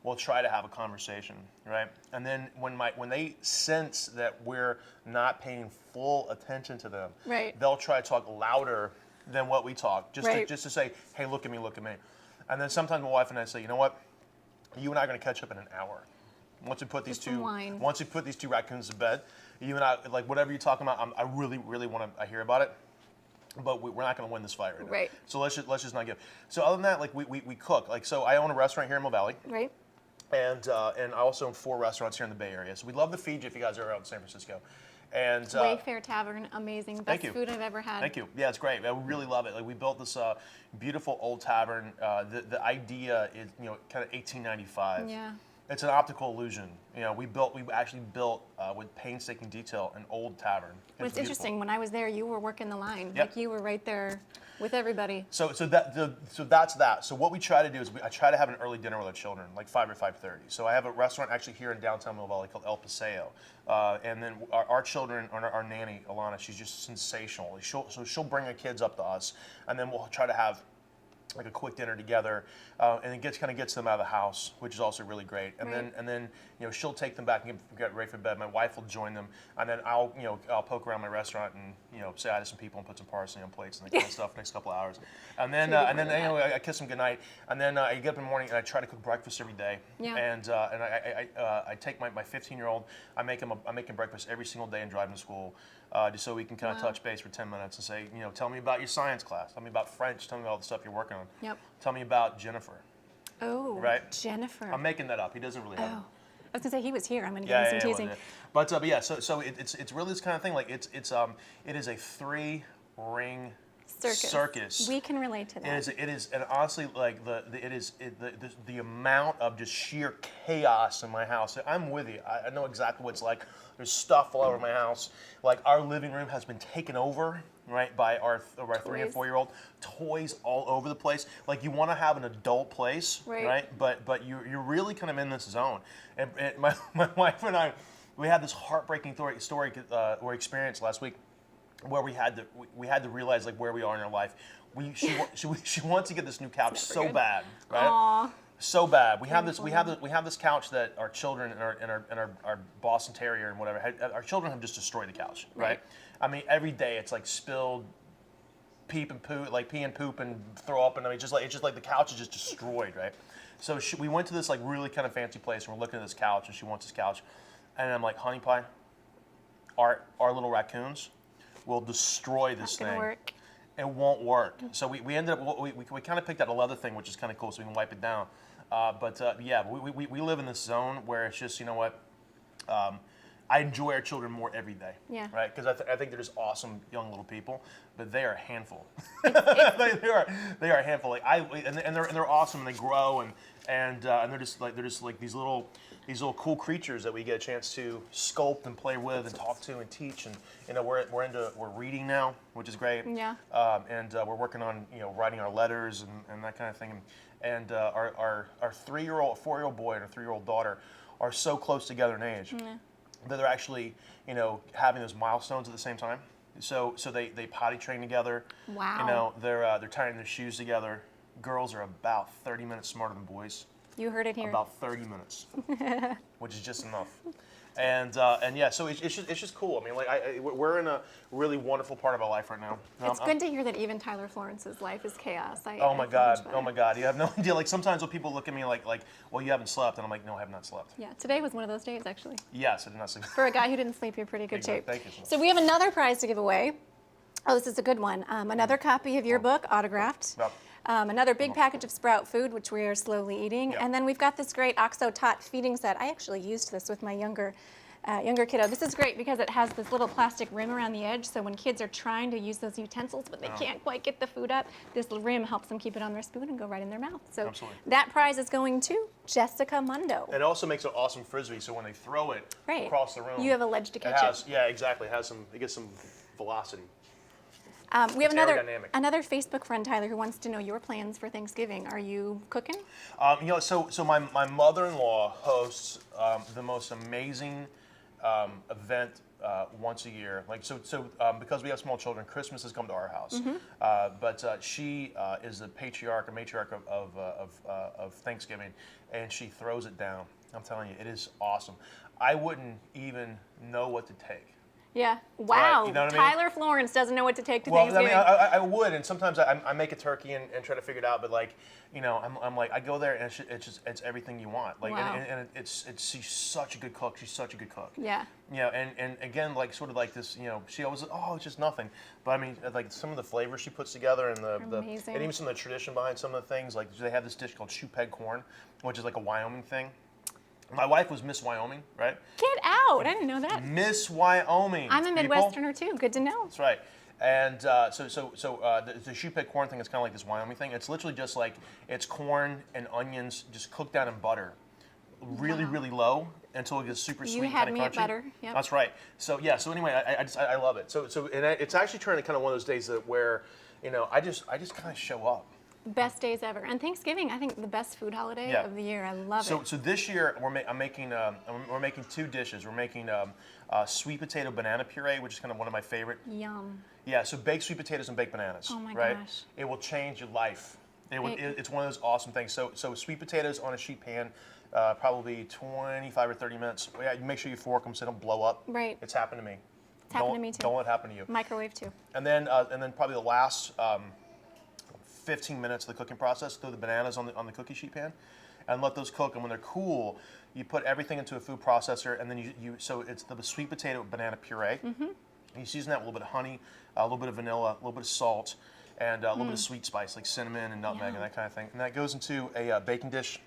will try to have a conversation, right? And then when they sense that we're not paying full attention to them, Right. they'll try to talk louder than what we talk, Right. just to say, hey, look at me. And then sometimes my wife and I say, you know what? You and I are going to catch up in an hour. Once we put these With some wine. once we put these 2 raccoons to bed, you and I, like whatever you're talking about, I really, really want to hear about it. But we're not going to win this fight right now. Right. So let's just not give. So other than that, like we cook. Like so, I own a restaurant here in Mill Valley, Right. and I also own 4 restaurants here in the Bay Area. So we'd love to feed you if you guys are out in San Francisco. And Wayfair Tavern, amazing. Thank Best you. food I've ever had. Thank you. Yeah, it's great. I really love it. Like we built this beautiful old tavern. The idea is kind of 1895. Yeah. It's an optical illusion. You know, we actually built with painstaking detail an old tavern. But it's beautiful. interesting. When I was there, you were working the line. Yep. Like you were right there with everybody. So that's that. So what we try to do is I try to have an early dinner with our children, like 5 or 5:30. So I have a restaurant actually here in downtown Mill Valley called El Paseo, and then our children, our nanny Alana, she's just sensational. She'll bring her kids up to us, and then we'll try to have like a quick dinner together, and it kind of gets them out of the house, which is also really great. And Right. then she'll take them back and get ready for bed. My wife will join them, and then I'll poke around my restaurant and say hi to some people and put some parsley on plates and that kind of stuff next couple of hours. And then I kiss them goodnight, and then I get up in the morning and I try to cook breakfast every day. Yeah. And I take my 15-year-old, I make him breakfast every single day and drive him to school. Just so we can kind of touch base for 10 minutes and say, tell me about your science class, tell me about French, tell me about all the stuff you're working on. Yep. Tell me about Jennifer. Oh, Right. Jennifer. I'm making that up. He doesn't really have Oh, it. I was gonna say he was here. I'm gonna give Yeah, him some yeah, teasing. well, but yeah, so it's really this kind of thing. Like it is a 3-ring circus. We can relate to that. It is, and honestly, like the amount of just sheer chaos in my house. I'm with you. I know exactly what it's like. There's stuff all over my house. Like our living room has been taken over, right, by our 3 and 4-year-old. Toys all over the place. Like you want to have an adult place, Right. But you're really kind of in this zone. And my wife and I, we had this heartbreaking story or experience last week, where we had to realize like where we are in our life. She wants to get this new couch so good. bad, right? Aw. So bad. We have this couch that our children and our Boston Terrier and whatever. Our children have just destroyed the couch, right? Right. I mean, every day it's like spilled pee and poop and throw up, and I mean, it's just like the couch is just destroyed, right? So we went to this like really kind of fancy place, and we're looking at this couch, and she wants this couch, and I'm like, honey pie, our little raccoons will destroy this Not gonna thing. work. It won't work. So we ended up, we kind of picked out a leather thing, which is kind of cool, so we can wipe it down. Yeah, we live in this zone where it's just, I enjoy our children more every day. Yeah. Right? Because I think they're just awesome young little people, but they are a handful. they are a handful. Like and they're awesome, and they grow, and they're just like these little cool creatures that we get a chance to sculpt and play with and talk to and teach. And we're reading now, which is great. Yeah. And we're working on writing our letters and that kind of thing. And our 3-year-old, 4-year-old boy and our 3-year-old daughter are so close together in age that they're actually having those milestones at the same time. So they potty train together. Wow. They're tying their shoes together. Girls are about 30 minutes smarter than boys. You heard it here. About 30 minutes, which is just enough. And yeah, so it's just cool. I mean, like we're in a really wonderful part of our life right now. It's good to hear that even Tyler Florence's life is chaos. Oh my God, you have no idea. Like sometimes when people look at me like, well, you haven't slept, and I'm like, no, I have not slept. Yeah, today was one of those days actually. Yes, I did not sleep. For a guy who didn't sleep, you're pretty good shape. Thank you. So we have another prize to give away. Oh, this is a good one. Another copy of your book, autographed. Yep. Another big package of Sprout food, which we are slowly eating. Yep. And then we've got this great OXO Tot feeding set. I actually used this with my younger kiddo. This is great because it has this little plastic rim around the edge, so when kids are trying to use those utensils but they can't quite get the food up, this rim helps them keep it on their spoon and go right in their mouth. So Absolutely. that prize is going to Jessica Mundo. It also makes an awesome frisbee, so when they throw it across the room, You have a ledge to catch it. Yeah, exactly. It gets some velocity. We have It's aerodynamic. another Facebook friend, Tyler, who wants to know your plans for Thanksgiving. Are you cooking? So my mother-in-law hosts the most amazing event once a year. Because we have small children, Christmas has come to our house. But she is the matriarch of Thanksgiving, and she throws it down. I'm telling you, it is awesome. I wouldn't even know what to take. Yeah. Wow. You know what I mean? Tyler Florence doesn't know what to take to Well, Thanksgiving. I would, and sometimes I make a turkey and try to figure it out, but I'm like, I go there and it's everything you want. Like, Wow. and she's such a good cook. She's such a good cook. Yeah. And again, like sort of like this, she always, it's just nothing. But I mean, like some of the flavors she puts together and Amazing. and even some of the tradition behind some of the things, like they have this dish called shoe peg corn, which is like a Wyoming thing. My wife was Miss Wyoming, right? Get out! I didn't know that. Miss Wyoming. I'm a people. Midwesterner too. Good to know. That's right. And the shoe peg corn thing is kind of like this Wyoming thing. It's literally just like it's corn and onions just cooked down in butter, really really low until it gets super sweet. You had and me crunchy. at butter. Yep. That's right. So yeah. So anyway, I love it. And it's actually turning kind of one of those days where I just kind of show up. Best days ever. And Thanksgiving, I think the best food holiday of the year. I love it. So this year we're making two dishes. We're making sweet potato banana puree, which is kind of one of my favorite. Yum. Yeah, so baked sweet potatoes and baked bananas. Oh my right? gosh. It will change your life. It's one of those awesome things. So sweet potatoes on a sheet pan, probably 25 or 30 minutes. Yeah, you make sure you fork them so they don't blow up. Right. It's happened to me. It's happened to me too. Don't let it happen to you. Microwave too. And then probably the last 15 minutes of the cooking process, throw the bananas on the cookie sheet pan and let those cook. And when they're cool, you put everything into a food processor, and then so it's the sweet potato banana puree. Mm-hmm. You season that with a little bit of honey, a little bit of vanilla, a little bit of salt, and a little bit of sweet spice like cinnamon and nutmeg and that kind of thing. And that goes into a baking dish.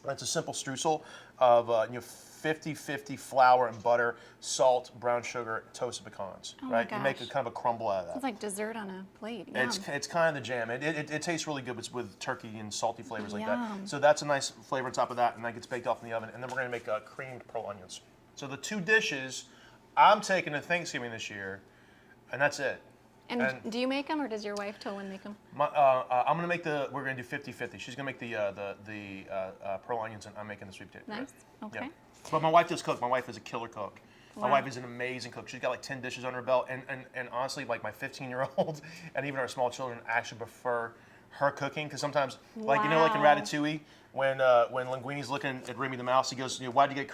It's a simple streusel of 50-50 flour and butter, salt, brown sugar, toasted pecans. Oh right? My You make gosh. a kind of a crumble out of that. It's like dessert on a plate. Yum. It's kind of the jam. It tastes really good with turkey and salty flavors like that. Yum. So that's a nice flavor on top of that, and that gets baked off in the oven. And then we're going to make creamed pearl onions. So the two dishes I'm taking to Thanksgiving this year, and that's it. And do you make them, or does your wife Tolan make them? I'm going to make we're going to do 50-50. She's going to make the pearl onions, and I'm making the sweet potato. Nice. Okay. Yeah. But my wife does cook. My wife is a killer cook. Wow. My wife is an amazing cook. She's got like 10 dishes under her belt, and honestly, like my 15-year-old and even our small children actually prefer her cooking, because sometimes, like in Wow. Ratatouille, when Linguini's looking at Remy the Mouse, he goes, why do you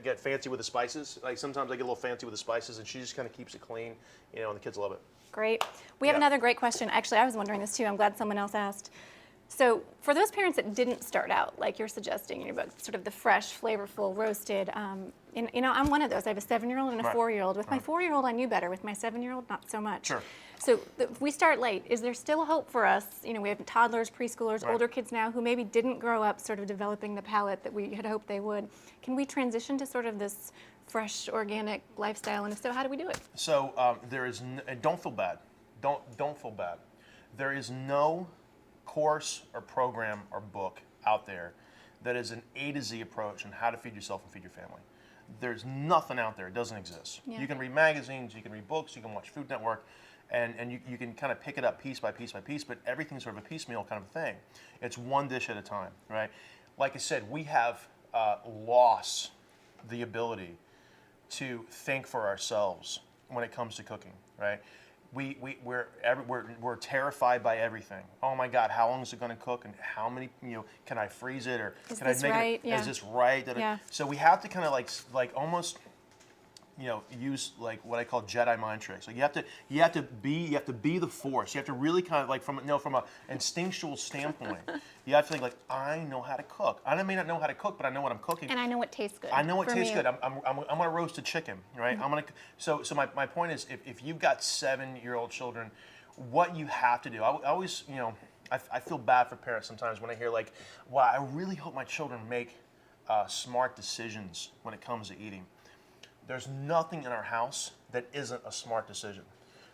get fancy with the spices? Like sometimes I get a little fancy with the spices, and she just kind of keeps it clean, and the kids love it. Great. We have another great question. Actually, I was wondering this too. I'm glad someone else asked. So for those parents that didn't start out, like you're suggesting in your book, sort of the fresh, flavorful, roasted, I'm one of those. I have a 7-year-old and a 4-year-old. With my 4-year-old, I knew better. With my 7-year-old, not so much. Sure. So if we start late, is there still hope for us? We have toddlers, preschoolers, older kids now who maybe didn't grow up sort of developing the palate that we had hoped they would. Can we transition to sort of this fresh, organic lifestyle? And if so, how do we do it? So and don't feel bad. Don't feel bad. There is no course or program or book out there that is an A to Z approach on how to feed yourself and feed your family. There's nothing out there. It doesn't exist. Yeah. You can read magazines, you can read books, you can watch Food Network, and you can kind of pick it up piece by piece by piece, but everything's sort of a piecemeal kind of thing. It's one dish at a time, right? Like I said, we have lost the ability to think for ourselves when it comes to cooking, right? We're terrified by everything. Oh my God, how long is it going to cook, and how many, can I freeze it, or Is can this I make right? it? Yeah. Is this right? Yeah. So we have to kind of like almost use like what I call Jedi mind tricks. Like you have to be the Force. You have to really kind of like from a instinctual standpoint. You have to think like, I know how to cook. I may not know how to cook, but I know what I'm cooking. And I know what tastes good. I know what for tastes me. good. I'm gonna roast a chicken, right? So my point is, if you've got 7-year-old children, what you have to do, I always, I feel bad for parents sometimes when I hear like, wow, I really hope my children make smart decisions when it comes to eating. There's nothing in our house that isn't a smart decision.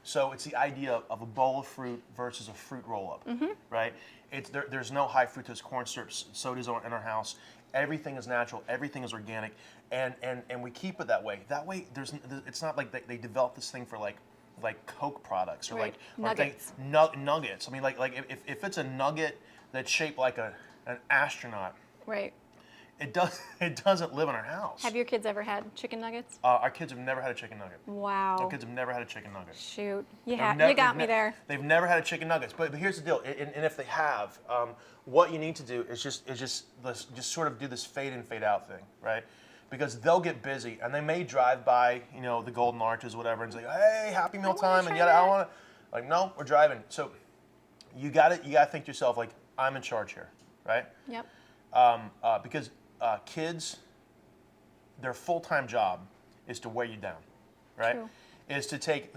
So it's the idea of a bowl of fruit versus a fruit roll-up, right? There's no high fructose corn syrup sodas in our house. Everything is natural. Everything is organic, and we keep it that way. That way, it's not like they develop this thing for like Coke products or Right. like Nuggets. nuggets. I mean, like if it's a nugget that's shaped like an astronaut, Right. it doesn't live in our house. Have your kids ever had chicken nuggets? Our kids have never had a chicken nugget. Wow. Our kids have never had a chicken nugget. Shoot. You They've got me there. They've never had a chicken nuggets. But here's the deal. And if they have, what you need to do is just sort of do this fade in, fade out thing, right? Because they'll get busy and they may drive by, the Golden Arches, or whatever, and say, "Hey, Happy Meal time," and yet I want to, like, no, we're driving. So you gotta think to yourself like, I'm in charge here, right? Yep. Because kids, their full-time job is to wear you down, right? True. Is to take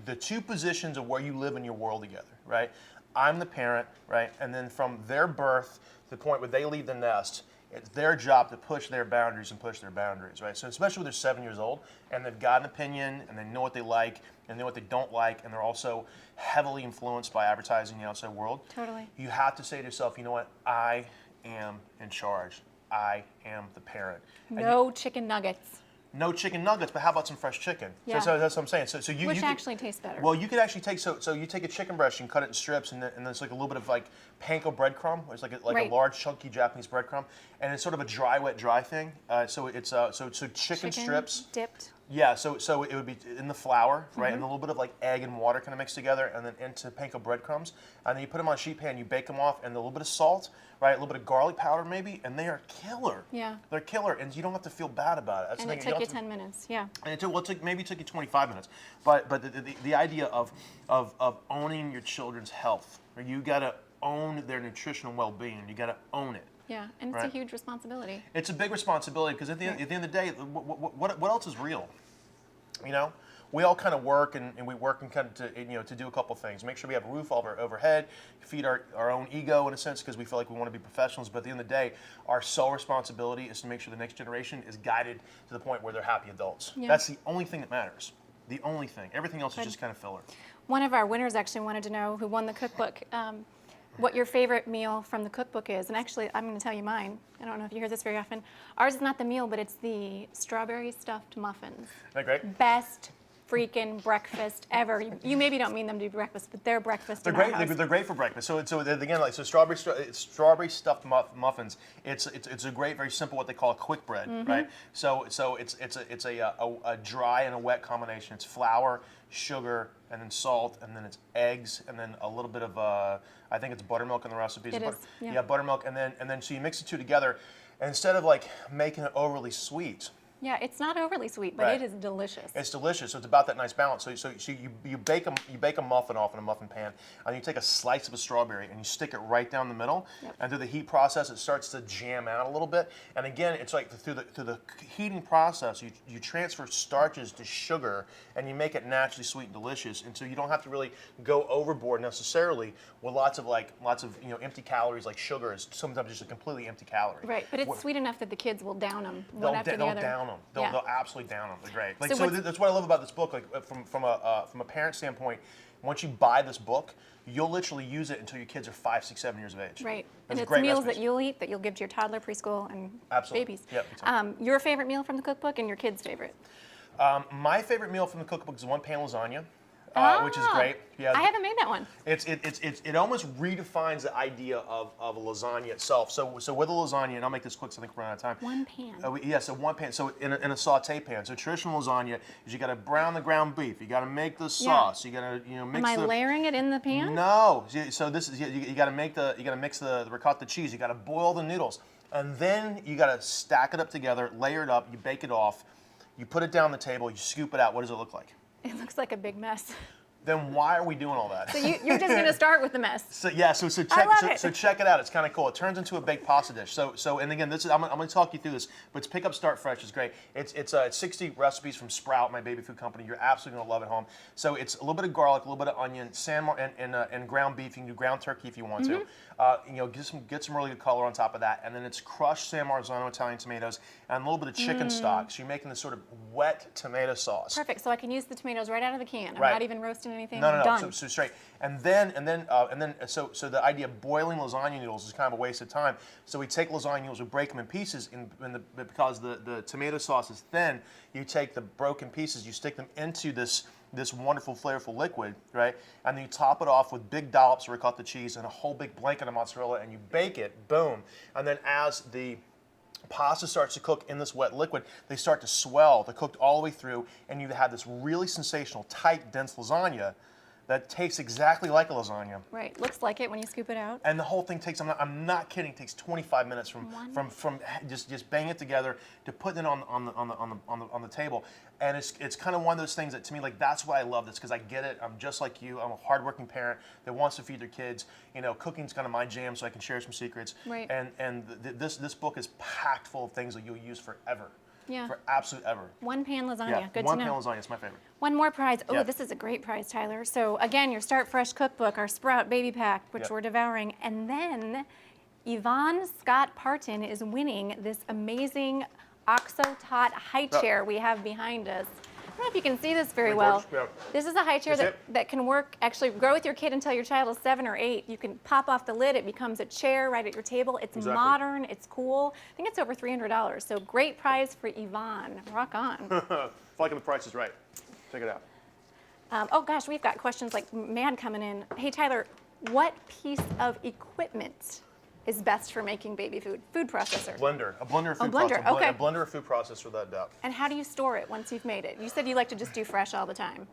the two positions of where you live in your world together, right? I'm the parent, right? And then from their birth to the point where they leave the nest, it's their job to push their boundaries and push their boundaries, right? So especially when they're 7 years old and they've got an opinion and they know what they like and know what they don't like, and they're also heavily influenced by advertising in the outside world. Totally. You have to say to yourself, you know what? I am in charge. I am the parent. And No chicken nuggets. no chicken nuggets, but how about some fresh chicken? Yeah. So that's what I'm saying. So you Which you could- actually tastes better. Well, you could actually take so you take a chicken breast and cut it in strips, and then it's like a little bit of like panko breadcrumb. It's like Right. a large chunky Japanese breadcrumb, and it's sort of a dry wet dry thing. So it's so chicken strips. dipped. Yeah, so it would be in the flour, right, Mm-hmm. and a little bit of like egg and water kind of mixed together, and then into panko breadcrumbs, and then you put them on a sheet pan, you bake them off, and a little bit of salt, right, a little bit of garlic powder maybe, and they are killer. Yeah. They're killer, and you don't have to feel bad about it. That's And the it thing, took you don't have to- 10 minutes. Yeah. and maybe it took you 25 minutes, but the idea of owning your children's health, or you got to own their nutritional well-being, you got to own it. Yeah. And it's Right. a huge responsibility. It's a big responsibility because at the end of the day, what else is real? We all kind of work and we work and kind of to do a couple things. Make sure we have a roof overhead, feed our own ego in a sense because we feel like we want to be professionals. But at the end of the day, our sole responsibility is to make sure the next generation is guided to the point where they're happy adults. Yeah. That's the only thing that matters. The only thing. Everything else is just kind of filler. One of our winners actually wanted to know, who won the cookbook, what your favorite meal from the cookbook is. And actually, I'm going to tell you mine. I don't know if you hear this very often. Ours is not the meal, but it's the strawberry stuffed muffins. Isn't that great? Best freaking breakfast ever. You maybe don't mean them to be breakfast, but they're breakfast. They're in our great. house. They're great for breakfast. So again, like strawberry stuffed muffins. It's a great, very simple what they call a quick bread, right? So it's a dry and a wet combination. It's flour, sugar, and then salt, and then it's eggs, and then a little bit of I think it's buttermilk in the recipes. It is, yeah. Yeah, buttermilk, and then so you mix the two together, and instead of like making it overly sweet. Yeah, it's not overly sweet, but Right. it is delicious. It's delicious. So it's about that nice balance. So you bake a muffin off in a muffin pan, and you take a slice of a strawberry and you stick it right down the middle. Yep. And through the heat process, it starts to jam out a little bit. And again, it's like through the heating process, you transfer starches to sugar, and you make it naturally sweet and delicious. And so you don't have to really go overboard necessarily with lots of empty calories. Like sugar is sometimes just a completely empty calorie. Right, but it's What- sweet enough that the kids will down them They'll, one after the they'll other. down them. They'll, Yeah. they'll absolutely down them. They're great. Like, So so what's- that's what I love about this book. Like from a parent standpoint, once you buy this book, you'll literally use it until your kids are 5, 6, 7 years of age. Right, There's and it's great meals recipes. that you'll eat that you'll give to your toddler, preschool, and Absolutely. babies. Yeah, big time. Your favorite meal from the cookbook and your kid's favorite? My favorite meal from the cookbook is one pan lasagna, which is Ah, great. Yeah, I haven't made that one. It almost redefines the idea of a lasagna itself. So with a lasagna, and I'll make this quick so I think we're running out of time. One pan. So one pan. So in a saute pan. So traditional lasagna is you got to brown the ground beef. You got to make the sauce. You got to mix Am I the. layering it in the pan? No. So this is you got to mix the ricotta cheese. You got to boil the noodles, and then you got to stack it up together, layer it up. You bake it off. You put it down on the table, you scoop it out. What does it look like? It looks like a big mess. Then why are we doing all that? So you're just going to start with the mess. So yeah, so check it out. It's kind of cool. It turns into a baked pasta dish. So and again, I'm going to talk you through this. But it's pick up, start fresh. It's great. It's 60 recipes from Sprout, my baby food company. You're absolutely going to love it home. So it's a little bit of garlic, a little bit of onion, and ground beef. You can do ground turkey if you want to. Get some really good color on top of that, and then it's crushed San Marzano Italian tomatoes and a little bit of chicken stock. So you're making this sort of wet tomato sauce. Perfect. So I can use the tomatoes right out of the can. I'm Right. not even roasting anything. No. Done. So straight, and then so the idea of boiling lasagna noodles is kind of a waste of time. So we take lasagna noodles, we break them in pieces, because the tomato sauce is thin. You take the broken pieces, you stick them into this wonderful flavorful liquid, right? And then you top it off with big dollops of ricotta cheese and a whole big blanket of mozzarella, and you bake it. Boom! And then as the pasta starts to cook in this wet liquid, they start to swell. They're cooked all the way through, and you have this really sensational, tight, dense lasagna that tastes exactly like a lasagna. Right. Looks like it when you scoop it out. And the whole thing takes, I'm not kidding, takes 25 minutes from just banging it together to putting it on the table. And it's kind of one of those things that, to me, like, that's why I love this, because I get it. I'm just like you. I'm a hardworking parent that wants to feed their kids. Cooking's kind of my jam, so I can share some secrets. Right. And this book is packed full of things that you'll use forever. Yeah. For absolute ever. One pan lasagna. Yeah. Good One to know. pan lasagna is my favorite. One more prize. Oh, Yeah. this is a great prize, Tyler. So again, your Start Fresh cookbook, our Sprout baby pack, which Yep. we're devouring, and then Yvonne Scott Parton is winning this amazing OXO Tot high chair we have behind us. I don't know if you can see this very well. Yeah. This is a high chair Is it? that can work, actually grow with your kid until your child is 7 or 8. You can pop off the lid, it becomes a chair right at your table. It's Exactly. modern, it's cool. I think it's over $300. So great prize for Yvonne. Rock on. I like the price is right. Check it out. Oh gosh, we've got questions like mad coming in. Hey Tyler, what piece of equipment is best for making baby food? Food processor. Blender. A blender of food blender, processor. okay. A blender of food processor, without doubt. And how do you store it once you've made it? You said you like to just do fresh all the time.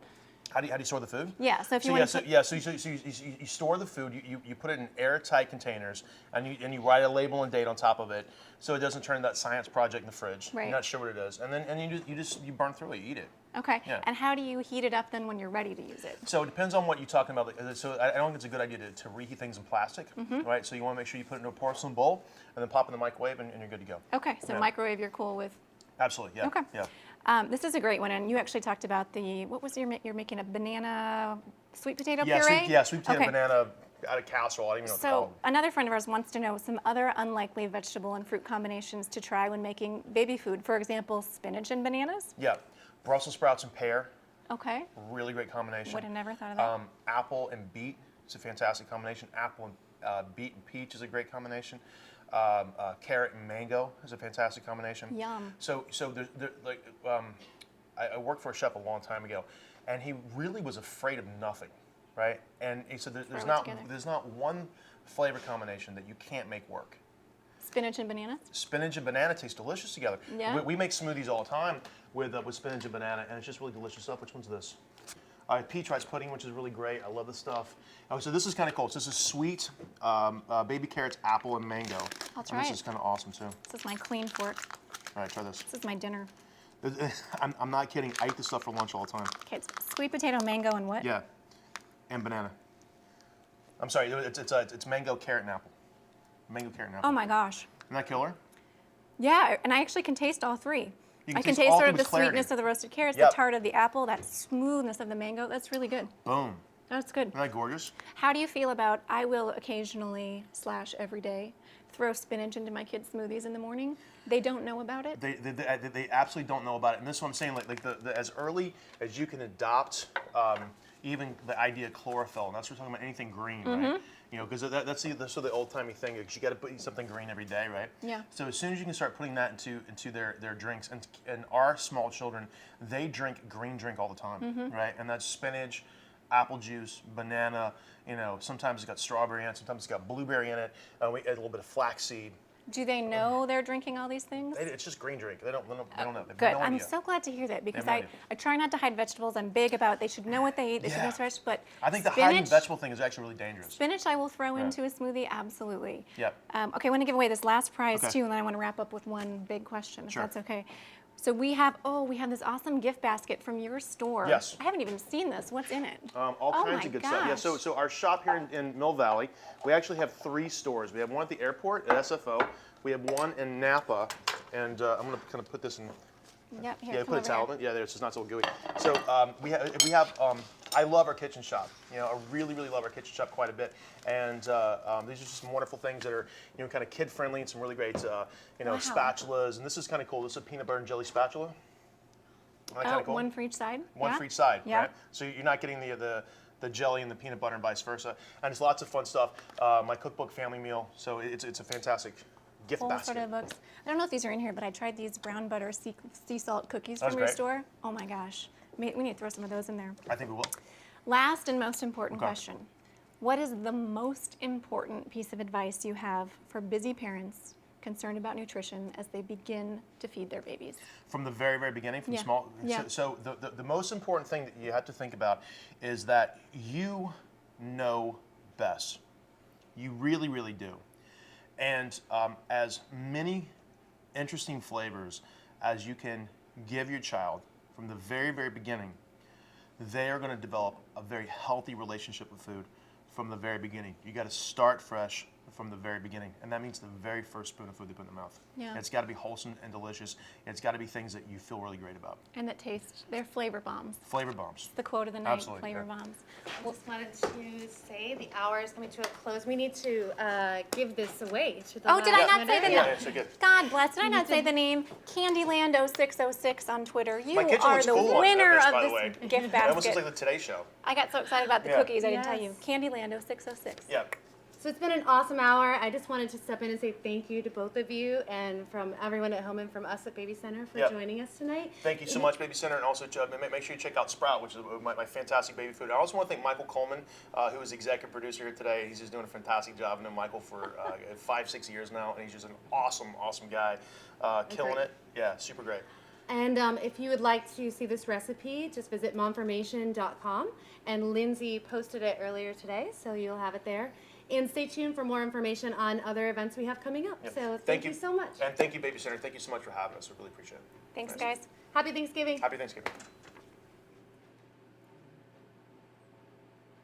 How do you store the food? Yeah, so if you So want to you store the food. You put it in airtight containers, and you write a label and date on top of it, so it doesn't turn into that science project in the fridge. Right. You're not sure what it is, and then you burn through it. You eat it. Okay, Yeah. and how do you heat it up then when you're ready to use it? So it depends on what you're talking about. So I don't think it's a good idea to reheat things in plastic, right? So you want to make sure you put it in a porcelain bowl and then pop it in the microwave, and you're good to go. Okay, so Yeah. microwave you're cool with. Absolutely, yeah. Okay. Yeah. This is a great one, and you actually talked about what was you're making a banana sweet potato Yeah, puree? sweet potato Okay. banana out of casserole. I don't even know what to call So them. another friend of ours wants to know some other unlikely vegetable and fruit combinations to try when making baby food. For example, spinach and bananas. Yeah, Brussels sprouts and pear, Okay. really great combination. Would have never thought of that. Apple and beet is a fantastic combination. Apple and beet and peach is a great combination. Carrot and mango is a fantastic combination. Yum. So I worked for a chef a long time ago, and he really was afraid of nothing, right? And he said Throw it together. there's not one flavor combination that you can't make work. Spinach and bananas. Spinach and banana taste delicious together. Yeah. We make smoothies all the time with spinach and banana, and it's just really delicious stuff. Which one's this? Peach rice pudding, which is really great. I love this stuff. Oh, so this is kind of cool. So this is sweet baby carrots, apple, and mango. I'll try and this it. is kind of awesome too. This is my clean fork. All right, try this. This is my dinner. I'm not kidding. I eat this stuff for lunch all the time. Okay, it's sweet potato, mango, and what? Yeah, and banana. I'm sorry, it's mango, carrot, and apple. Mango, carrot, and apple. Oh my gosh. Isn't that killer? Yeah, and I actually can taste all three. You can I can taste taste all sort three of the with clarity. sweetness of the roasted carrots, Yep. the tart of the apple, that smoothness of the mango. That's really good. Boom. That's good. Isn't that gorgeous? How do you feel about, I will occasionally / every day throw spinach into my kids' smoothies in the morning. They don't know about it. They absolutely don't know about it, and this is what I'm saying. Like as early as you can adopt even the idea of chlorophyll, and that's what we're talking about. Anything green, right? You know, because that's the old timey thing. You got to put something green every day, right? Yeah. So as soon as you can start putting that into their drinks, and our small children, they drink green drink all the time, right? And that's spinach, apple juice, banana. You know, sometimes it's got strawberry in it, sometimes it's got blueberry in it. We add a little bit of flaxseed. Do they know they're drinking all these things? It's just green drink. They don't know. They have Good. no I'm idea. so glad to hear that because no I idea. try not to hide vegetables. I'm big about they should know what they eat. They should know Yeah. what's fresh. But I think the hiding spinach- vegetable thing is actually really dangerous. Spinach I will throw into a smoothie, absolutely. Yep. Okay, I want to give away this last prize Okay. too, and then I want to wrap up with one big question, if Sure. that's okay. So we have this awesome gift basket from your store. Yes. I haven't even seen this. What's in it? All Oh kinds my of good stuff. Yeah, gosh. so our shop here in Mill Valley, we actually have 3 stores. We have one at the airport at SFO. We have one in Napa, and I'm going to kind of put this in. Yep, here, Yeah, come put a over towel here. in. Yeah, there, it's just not so gooey. So we have. I love our kitchen shop. You know, I really love our kitchen shop quite a bit. And these are just some wonderful things that are, you know, kind of kid friendly and some really great, you know, Wow. spatulas. And this is kind of cool. This is a peanut butter and jelly spatula. Isn't that kind of cool? One for each side? One Yeah? for each side, Yeah. right? So you're not getting the jelly and the peanut butter and vice versa. And it's lots of fun stuff. My cookbook family meal. So it's a fantastic gift Full basket. sort of books. I don't know if these are in here, but I tried these brown butter sea salt cookies That's from your great. store. Oh my gosh. We need to throw some of those in there. I think we will. Last and most important Okay. question. What is the most important piece of advice you have for busy parents concerned about nutrition as they begin to feed their babies? From the very beginning, from Yeah. small. Yeah. So the most important thing that you have to think about is that you know best. You really do. And as many interesting flavors as you can give your child from the very beginning, they are going to develop a very healthy relationship with food from the very beginning. You got to start fresh from the very beginning, and that means the very first spoon of food they put in their mouth. Yeah. It's got to be wholesome and delicious. It's got to be things that you feel really great about. And that taste, they're flavor bombs. Flavor bombs. The quote of the night, Absolutely, flavor yeah. bombs. I just wanted to say the hour is coming to a close. We need to give this away to the Oh, did I last not say the winner. name? Yeah, so good. God bless. Did I not say the name? Candyland0606 on Twitter. You My kitchen are looks the cool on winner this, of by the this way. gift It almost basket. looks like the Today Show. I got so excited about the Yeah. cookies, I didn't tell you. Yes. Candyland0606. Yeah. So it's been an awesome hour. I just wanted to step in and say thank you to both of you and from everyone at home and from us at BabyCenter for Yep. joining us tonight. Thank you so much, BabyCenter, and also make sure you check out Sprout, which is my fantastic baby food. I also want to thank Michael Coleman, who is executive producer here today. He's just doing a fantastic job. I've known Michael for 5-6 years now, and he's just an awesome guy, killing Agreed. it. Yeah, super great. And if you would like to see this recipe, just visit momformation.com. And Lindsay posted it earlier today, so you'll have it there. And stay tuned for more information on other events we have coming up. Yep. So thank you so much. And thank you, BabyCenter. Thank you so much for having us. We really appreciate it. Thanks, Nice. guys. Happy Thanksgiving. Happy Thanksgiving.